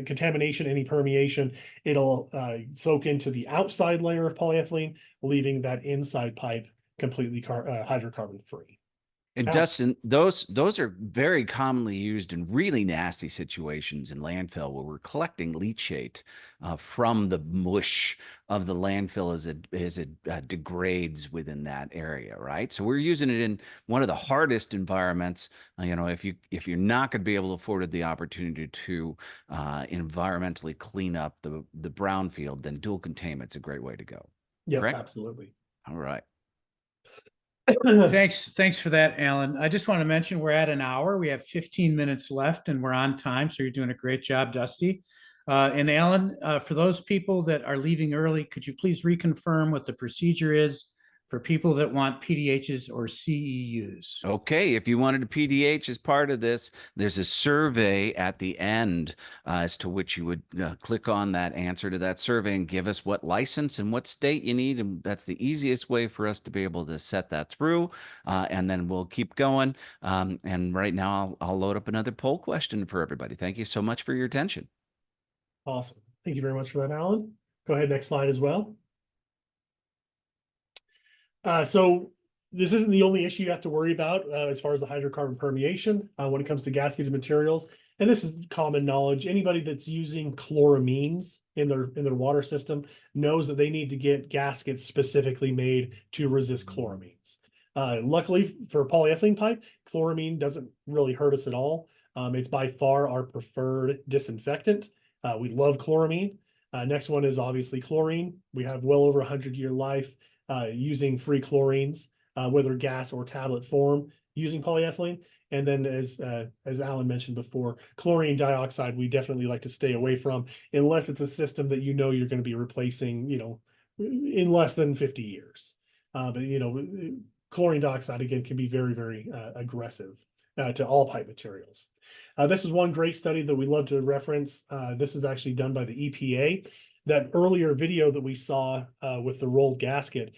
contamination, any permeation, it'll soak into the outside layer of polyethylene, leaving that inside pipe completely hydrocarbon free. And Dustin, those are very commonly used in really nasty situations in landfill where we're collecting leachate from the mush of the landfill as it degrades within that area, right? So we're using it in one of the hardest environments. You know, if you're not going to be able to afford the opportunity to environmentally clean up the brownfield, then dual containment's a great way to go. Yeah, correct? Absolutely. All right. Thanks for that, Alan. I just want to mention we're at an hour. We have 15 minutes left and we're on time. So you're doing a great job, Dusty. And Alan, for those people that are leaving early, could you please reconfirm what the procedure is for people that want PDHs or CEUs? Okay, if you wanted a PDH as part of this, there's a survey at the end as to which you would click on that answer to that survey and give us what license and what state you need. And that's the easiest way for us to be able to set that through. And then we'll keep going. And right now, I'll load up another poll question for everybody. Thank you so much for your attention. Awesome. Thank you very much for that, Alan. Go ahead, next slide as well. So this isn't the only issue you have to worry about as far as the hydrocarbon permeation when it comes to gasketed materials. And this is common knowledge. Anybody that's using chloramines in their water system knows that they need to get gaskets specifically made to resist chloramines. Luckily for polyethylene pipe, chloramine doesn't really hurt us at all. It's by far our preferred disinfectant. We love chloramine. Next one is obviously chlorine. We have well over 100-year life using free chlorines, whether gas or tablet form, using polyethylene. And then as Alan mentioned before, chlorine dioxide, we definitely like to stay away from unless it's a system that you know you're going to be replacing, you know, in less than 50 years. But, you know, chlorine dioxide, again, can be very, very aggressive to all pipe materials. This is one great study that we love to reference. This is actually done by the EPA. That earlier video that we saw with the rolled gasket,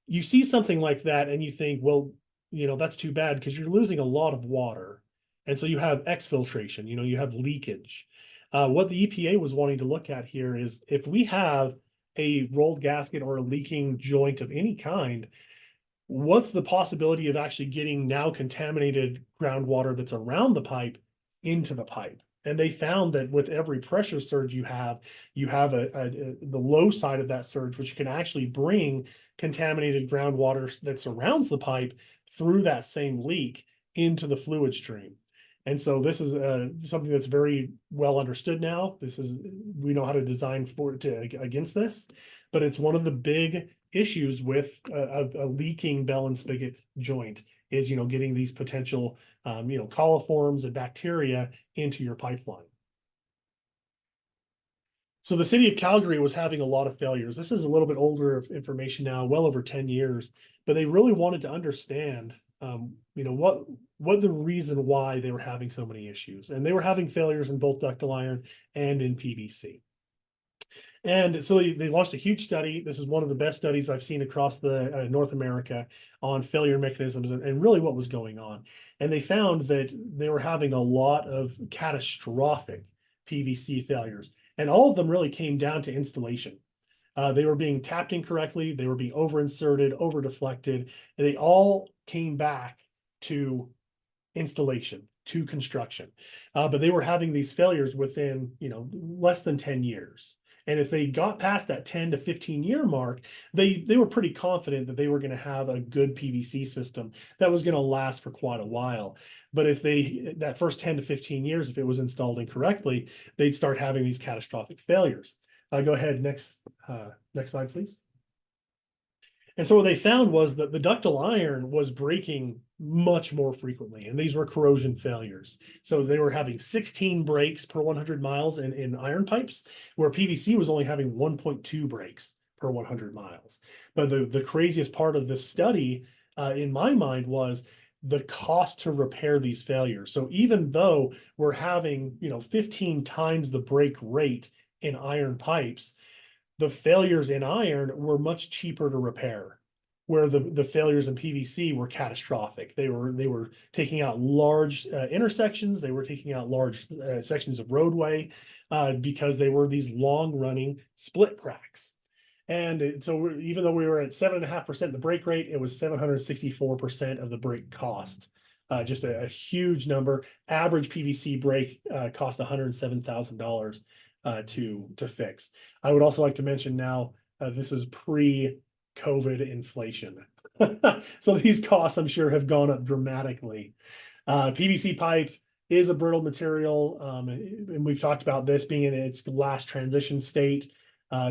you see something like that and you think, well, you know, that's too bad because you're losing a lot of water. And so you have exfiltration, you know, you have leakage. What the EPA was wanting to look at here is if we have a rolled gasket or a leaking joint of any kind, what's the possibility of actually getting now contaminated groundwater that's around the pipe into the pipe? And they found that with every pressure surge you have the low side of that surge, which can actually bring contaminated groundwater that surrounds the pipe through that same leak into the fluid stream. And so this is something that's very well understood now. We know how to design against this, but it's one of the big issues with a leaking bell and spigot joint is, you know, getting these potential, you know, coliforms and bacteria into your pipeline. So the city of Calgary was having a lot of failures. This is a little bit older information now, well over 10 years, but they really wanted to understand, you know, what the reason why they were having so many issues. And they were having failures in both ductile iron and in PVC. And so they launched a huge study. This is one of the best studies I've seen across the North America on failure mechanisms and really what was going on. And they found that they were having a lot of catastrophic PVC failures. And all of them really came down to installation. They were being tapped incorrectly. They were being over-inserted, over-deflected. And they all came back to installation, to construction. But they were having these failures within, you know, less than 10 years. And if they got past that 10 to 15 year mark, they were pretty confident that they were going to have a good PVC system that was going to last for quite a while. But if that first 10 to 15 years, if it was installed incorrectly, they'd start having these catastrophic failures. Go ahead, next slide, please. And so what they found was that the ductile iron was breaking much more frequently, and these were corrosion failures. So they were having 16 breaks per 100 miles in iron pipes, where PVC was only having 1.2 breaks per 100 miles. But the craziest part of this study, in my mind, was the cost to repair these failures. So even though we're having, 15 times the break rate in iron pipes, the failures in iron were much cheaper to repair, where the failures in PVC were catastrophic. They were taking out large intersections. They were taking out large sections of roadway because they were these long running split cracks. And so even though we were at 7.5% the break rate, it was 764% of the break cost. Just a huge number. Average PVC break cost $107,000 to fix. I would also like to mention now, this is pre-COVID inflation. So these costs, I'm sure, have gone up dramatically. PVC pipe is a brittle material, and we've talked about this being in its last transition state.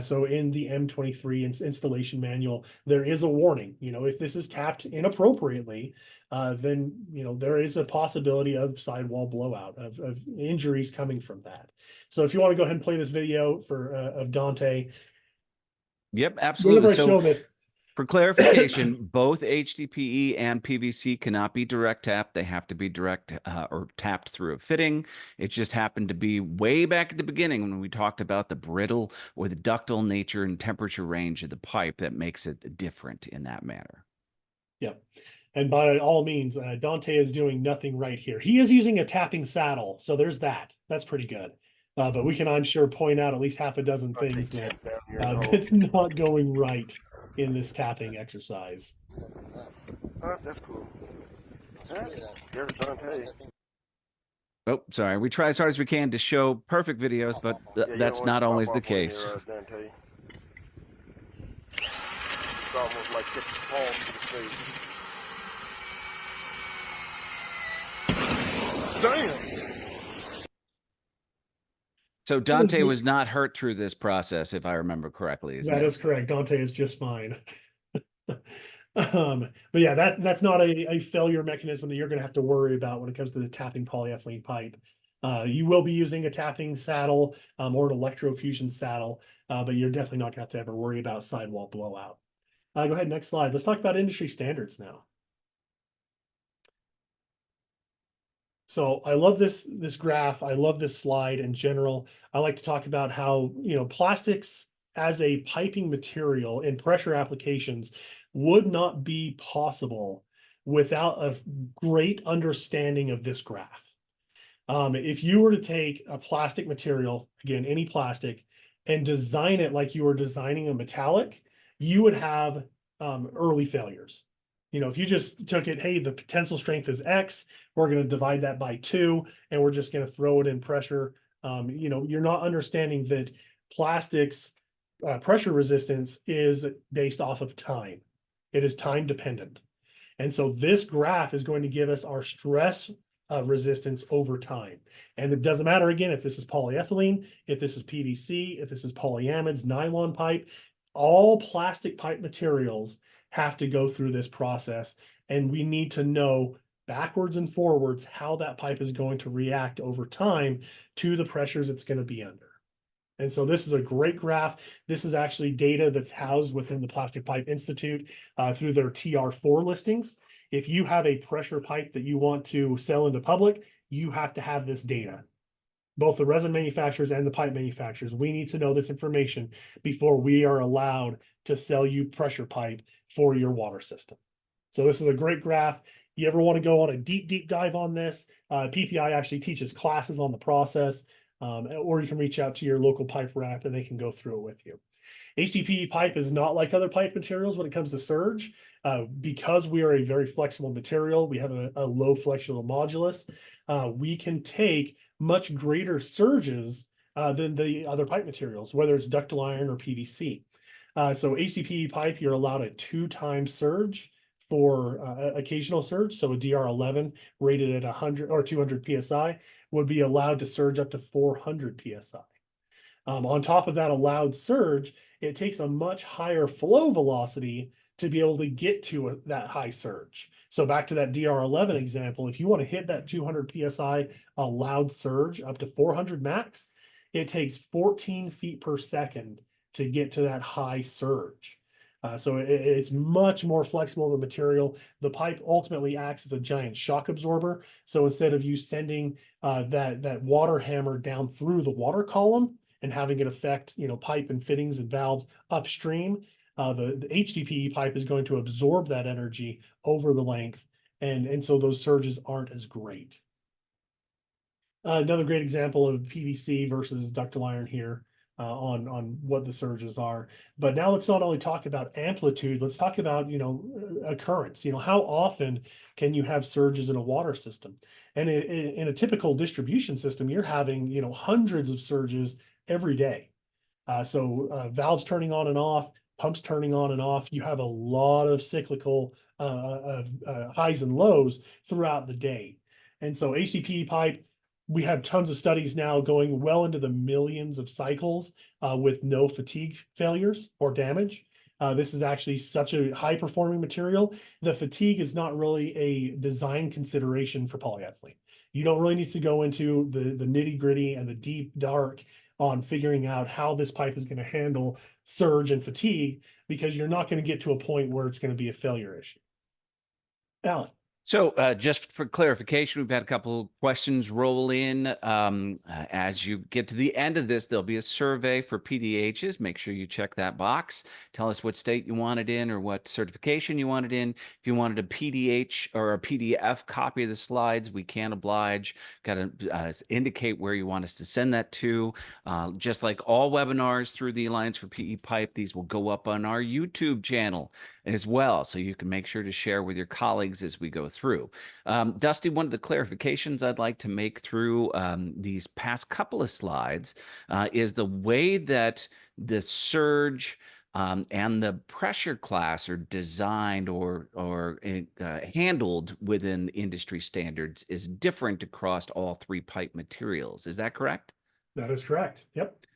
So in the M23 installation manual, there is a warning. If this is tapped inappropriately, then there is a possibility of sidewall blowout, of injuries coming from that. So if you want to go ahead and play this video of Dante. Yep, absolutely. Whenever I show this, for clarification, both HDPE and PVC cannot be direct tapped. They have to be direct or tapped through a fitting. It just happened to be way back at the beginning when we talked about the brittle or the ductile nature and temperature range of the pipe that makes it different in that manner. Yep. And by all means, Dante is doing nothing right here. He is using a tapping saddle. So there's that. That's pretty good. But we can, I'm sure, point out at least half a dozen things that that's not going right in this tapping exercise. Oh, that's cool. There's Dante. Oh, sorry. We try as hard as we can to show perfect videos, but that's not always the case. Dante. It's almost like getting the palm to the face. Damn! So Dante was not hurt through this process, if I remember correctly. That is correct. Dante is just fine. But yeah, that's not a failure mechanism that you're going to have to worry about when it comes to the tapping polyethylene pipe. You will be using a tapping saddle or an electrofusion saddle, but you're definitely not going to have to ever worry about sidewall blowout. Go ahead, next slide. Let's talk about industry standards now. So I love this graph. I love this slide in general. I like to talk about how, plastics as a piping material in pressure applications would not be possible without a great understanding of this graph. If you were to take a plastic material, again, any plastic, and design it like you were designing a metallic, you would have early failures. If you just took it, hey, the tensile strength is X, we're going to divide that by 2, and we're just going to throw it in pressure. You're not understanding that plastics pressure resistance is based off of time. It is time dependent. And so this graph is going to give us our stress resistance over time. And it doesn't matter, again, if this is polyethylene, if this is PVC, if this is polyamides, nylon pipe, all plastic pipe materials have to go through this process. And we need to know backwards and forwards how that pipe is going to react over time to the pressures it's going to be under. And so this is a great graph. This is actually data that's housed within the Plastic Pipe Institute through their TR4 listings. If you have a pressure pipe that you want to sell into public, you have to have this data. Both the resin manufacturers and the pipe manufacturers, we need to know this information before we are allowed to sell you pressure pipe for your water system. So this is a great graph. You ever want to go on a deep dive on this? PPI actually teaches classes on the process, or you can reach out to your local pipe rep and they can go through it with you. HDPE pipe is not like other pipe materials when it comes to surge. Because we are a very flexible material, we have a low flexural modulus, we can take much greater surges than the other pipe materials, whether it's ductile iron or PVC. So HDPE pipe, you're allowed a 2-time surge for occasional surge. So a DR11 rated at 100 or 200 PSI would be allowed to surge up to 400 PSI. On top of that allowed surge, it takes a much higher flow velocity to be able to get to that high surge. So back to that DR11 example, if you want to hit that 200 PSI allowed surge up to 400 max, it takes 14 feet per second to get to that high surge. So it's much more flexible of a material. The pipe ultimately acts as a giant shock absorber. So instead of you sending that water hammer down through the water column and having it affect, pipe and fittings and valves upstream, the HDPE pipe is going to absorb that energy over the length, and so those surges aren't as great. Another great example of PVC versus ductile iron here on what the surges are. But now let's not only talk about amplitude, let's talk about, occurrence. How often can you have surges in a water system? And in a typical distribution system, you're having, hundreds of surges every day. So valves turning on and off, pumps turning on and off. You have a lot of cyclical highs and lows throughout the day. And so HDPE pipe, we have tons of studies now going well into the millions of cycles with no fatigue failures or damage. This is actually such a high performing material. The fatigue is not really a design consideration for polyethylene. You don't really need to go into the nitty gritty and the deep dark on figuring out how this pipe is going to handle surge and fatigue, because you're not going to get to a point where it's going to be a failure issue. Alan. So just for clarification, we've had a couple of questions roll in. As you get to the end of this, there'll be a survey for PDHs. Make sure you check that box. Tell us what state you want it in or what certification you want it in. If you wanted a PDH or a PDF copy of the slides, we can oblige. Got to indicate where you want us to send that to. Just like all webinars through the Alliance for PE Pipe, these will go up on our YouTube channel as well, so you can make sure to share with your colleagues as we go through. Dusty, one of the clarifications I'd like to make through these past couple of slides is the way that the surge and the pressure class are designed or handled within industry standards is different across all three pipe materials. Is that correct? That is correct. Yep.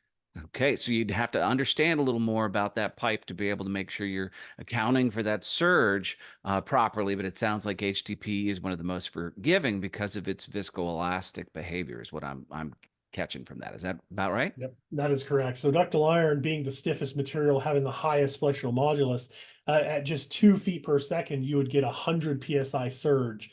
Okay, so you'd have to understand a little more about that pipe to be able to make sure you're accounting for that surge properly, but it sounds like HDPE is one of the most forgiving because of its viscoelastic behavior is what I'm catching from that. Is that about right? Yep, that is correct. So ductile iron being the stiffest material, having the highest flexural modulus, at just 2 feet per second, you would get 100 PSI surge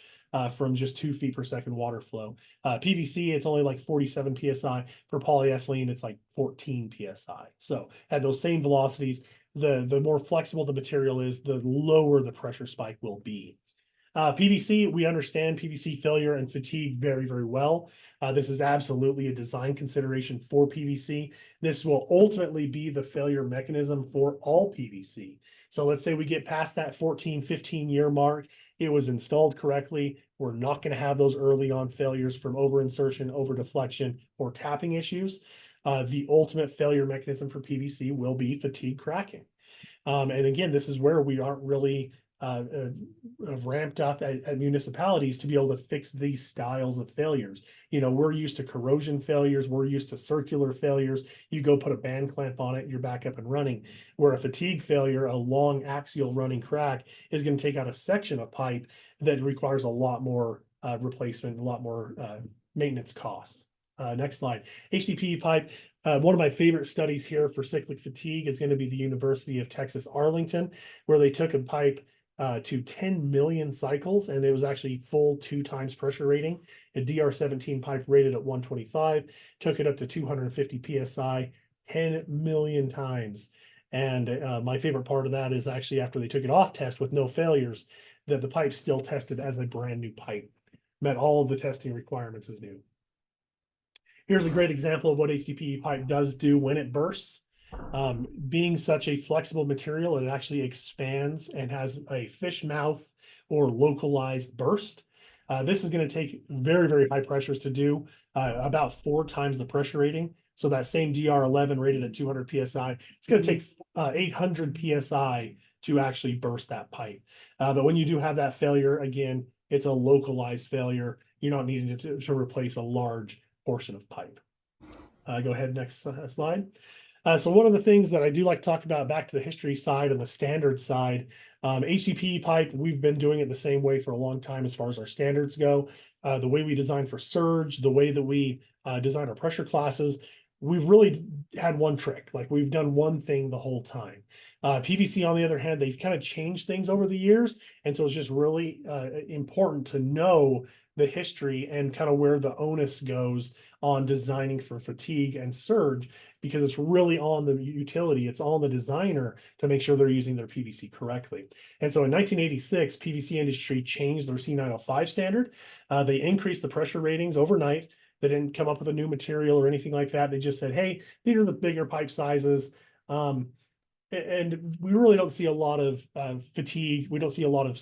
from just 2 feet per second water flow. PVC, it's only like 47 PSI. For polyethylene, it's like 14 PSI. So at those same velocities, the more flexible the material is, the lower the pressure spike will be. PVC, we understand PVC failure and fatigue very, very well. This is absolutely a design consideration for PVC. This will ultimately be the failure mechanism for all PVC. So let's say we get past that 14, 15-year mark. It was installed correctly. We're not going to have those early on failures from over insertion, over deflection, or tapping issues. The ultimate failure mechanism for PVC will be fatigue cracking. And again, this is where we aren't really ramped up at municipalities to be able to fix these styles of failures. We're used to corrosion failures. We're used to circular failures. You go put a band clamp on it, you're back up and running. Where a fatigue failure, a long axial running crack, is going to take out a section of pipe that requires a lot more replacement, a lot more maintenance costs. Next slide. HDPE pipe. One of my favorite studies here for cyclic fatigue is going to be the University of Texas Arlington, where they took a pipe to 10 million cycles, and it was actually full 2 times pressure rating. A DR17 pipe rated at 125, took it up to 250 PSI 10 million times. And my favorite part of that is actually after they took it off test with no failures, that the pipe still tested as a brand new pipe. Met all of the testing requirements as new. Here's a great example of what HDPE pipe does do when it bursts. Being such a flexible material, it actually expands and has a fish mouth or localized burst. This is going to take very, very high pressures to do, about 4 times the pressure rating. So that same DR11 rated at 200 PSI, it's going to take 800 PSI to actually burst that pipe. But when you do have that failure, again, it's a localized failure. You're not needing to replace a large portion of pipe. Go ahead, next slide. So one of the things that I do like to talk about, back to the history side and the standard side, HDPE pipe, we've been doing it the same way for a long time as far as our standards go. The way we design for surge, the way that we design our pressure classes, we've really had one trick. Like, we've done one thing the whole time. PVC, on the other hand, they've kind of changed things over the years. And so it's just really important to know the history and kind of where the onus goes on designing for fatigue and surge, because it's really on the utility, it's on the designer to make sure they're using their PVC correctly. And so in 1986, PVC industry changed their C905 standard. They increased the pressure ratings overnight. They didn't come up with a new material or anything like that. They just said, hey, these are the bigger pipe sizes. And we really don't see a lot of fatigue. We don't see a lot of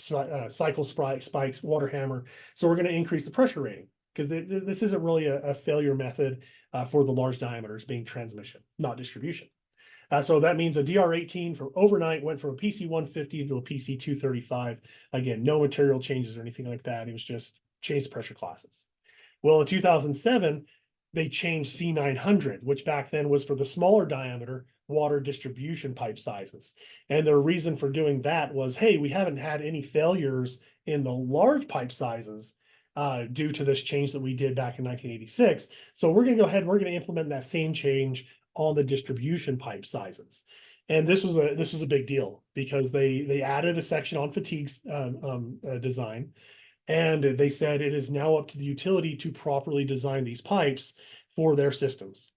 cycle spikes, water hammer. So we're going to increase the pressure rating, because this isn't really a failure method for the large diameters, being transmission, not distribution. So that means a DR18 from overnight went from a PC 150 to a PC 235. Again, no material changes or anything like that. It was just changed pressure classes. Well, in 2007, they changed C900, which back then was for the smaller diameter water distribution pipe sizes. And their reason for doing that was, hey, we haven't had any failures in the large pipe sizes due to this change that we did back in 1986. So we're going to go ahead and we're going to implement that same change on the distribution pipe sizes. And this was a big deal, because they added a section on fatigues design. And they said it is now up to the utility to properly design these pipes for their systems.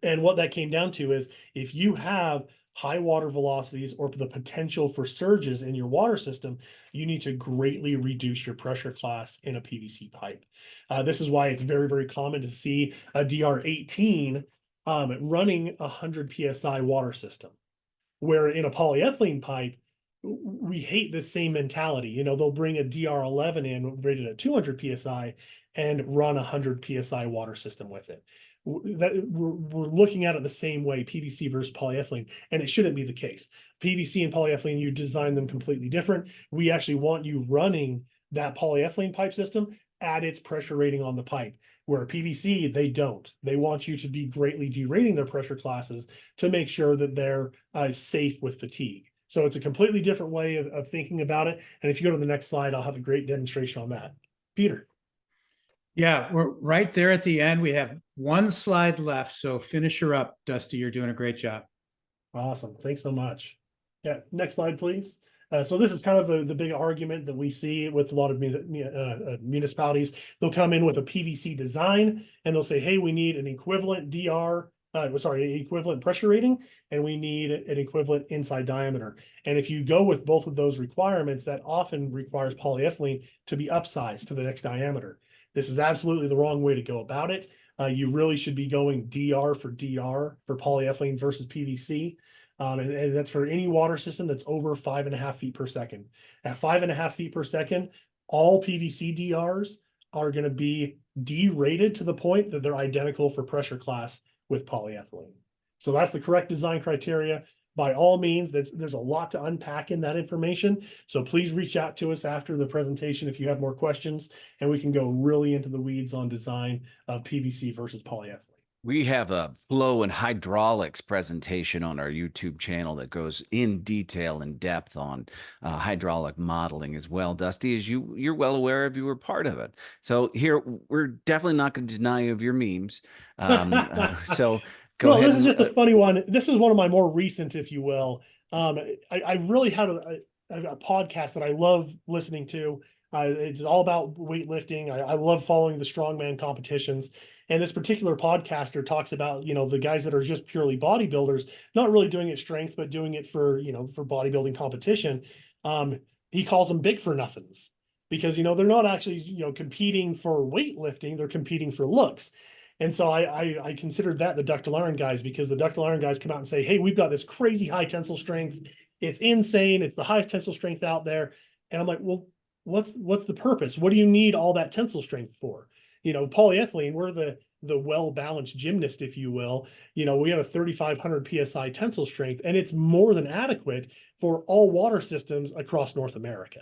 And what that came down to is, if you have high water velocities or the potential for surges in your water system, you need to greatly reduce your pressure class in a PVC pipe. This is why it's very, very common to see a DR18 running 100 PSI water system, where in a polyethylene pipe, we hate this same mentality. You know, they'll bring a DR11 in rated at 200 PSI and run 100 PSI water system with it. That we're looking at it the same way, PVC versus polyethylene, and it shouldn't be the case. PVC and polyethylene, you design them completely different. We actually want you running that polyethylene pipe system at its pressure rating on the pipe, where PVC, they don't. They want you to be greatly derating their pressure classes to make sure that they're safe with fatigue. So it's a completely different way of thinking about it. And if you go to the next slide, I'll have a great demonstration on that. Peter. Yeah, we're right there at the end. We have one slide left. So finish her up, Dusty. You're doing a great job. Awesome. Thanks so much. Yeah, next slide, please. So this is kind of the big argument that we see with a lot of municipalities. They'll come in with a PVC design and they'll say, hey, we need an equivalent equivalent pressure rating, and we need an equivalent inside diameter. And if you go with both of those requirements, that often requires polyethylene to be upsized to the next diameter. This is absolutely the wrong way to go about it. You really should be going DR for polyethylene versus PVC. And that's for any water system that's over 5.5 feet per second. At 5.5 feet per second, all PVC DRs are going to be derated to the point that they're identical for pressure class with polyethylene. So that's the correct design criteria. By all means, there's a lot to unpack in that information. So please reach out to us after the presentation if you have more questions, and we can go really into the weeds on design of PVC versus polyethylene. We have a flow and hydraulics presentation on our YouTube channel that goes in detail and depth on hydraulic modeling as well. Dusty, as you're well aware of, you were part of it. So here, we're definitely not going to deny you of your memes. So go ahead. This is just a funny one. This is one of my more recent, if you will. I really had a podcast that I love listening to. It's all about weightlifting. I love following the strongman competitions. And this particular podcaster talks about, the guys that are just purely bodybuilders, not really doing it strength, but doing it for bodybuilding competition. He calls them big for nothings, because, they're not actually, competing for weightlifting. They're competing for looks. And so I considered that the ductile iron guys, because the ductile iron guys come out and say, hey, we've got this crazy high tensile strength. It's insane. It's the highest tensile strength out there. And I'm like, well, what's the purpose? What do you need all that tensile strength for? Polyethylene, we're the well-balanced gymnast, if you will. We have a 3,500 PSI tensile strength, and it's more than adequate for all water systems across North America.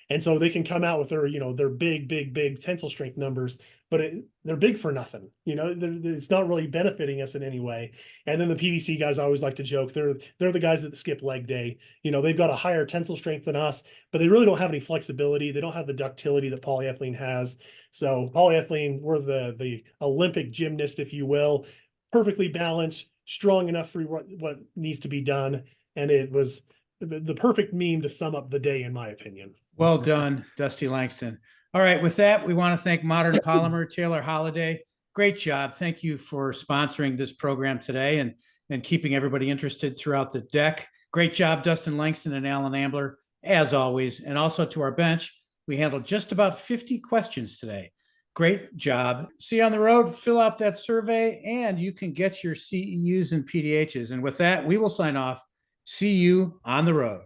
And so they can come out with their, their big tensile strength numbers, but they're big for nothing. It's not really benefiting us in any way. And then the PVC guys, I always like to joke, they're the guys that skip leg day. They've got a higher tensile strength than us, but they really don't have any flexibility. They don't have the ductility that polyethylene has. So polyethylene, we're the Olympic gymnast, if you will, perfectly balanced, strong enough for what needs to be done. And it was the perfect meme to sum up the day, in my opinion. Well done, Dusty Langston. All right, with that, we want to thank Modern Polymer, Taylor Holiday. Great job. Thank you for sponsoring this program today and keeping everybody interested throughout the deck. Great job, Dustin Langston and Alan Ambler, as always. And also to our bench, we handled just about 50 questions today. Great job. See you on the road. Fill out that survey, and you can get your CEUs and PDHs. And with that, we will sign off. See you on the road.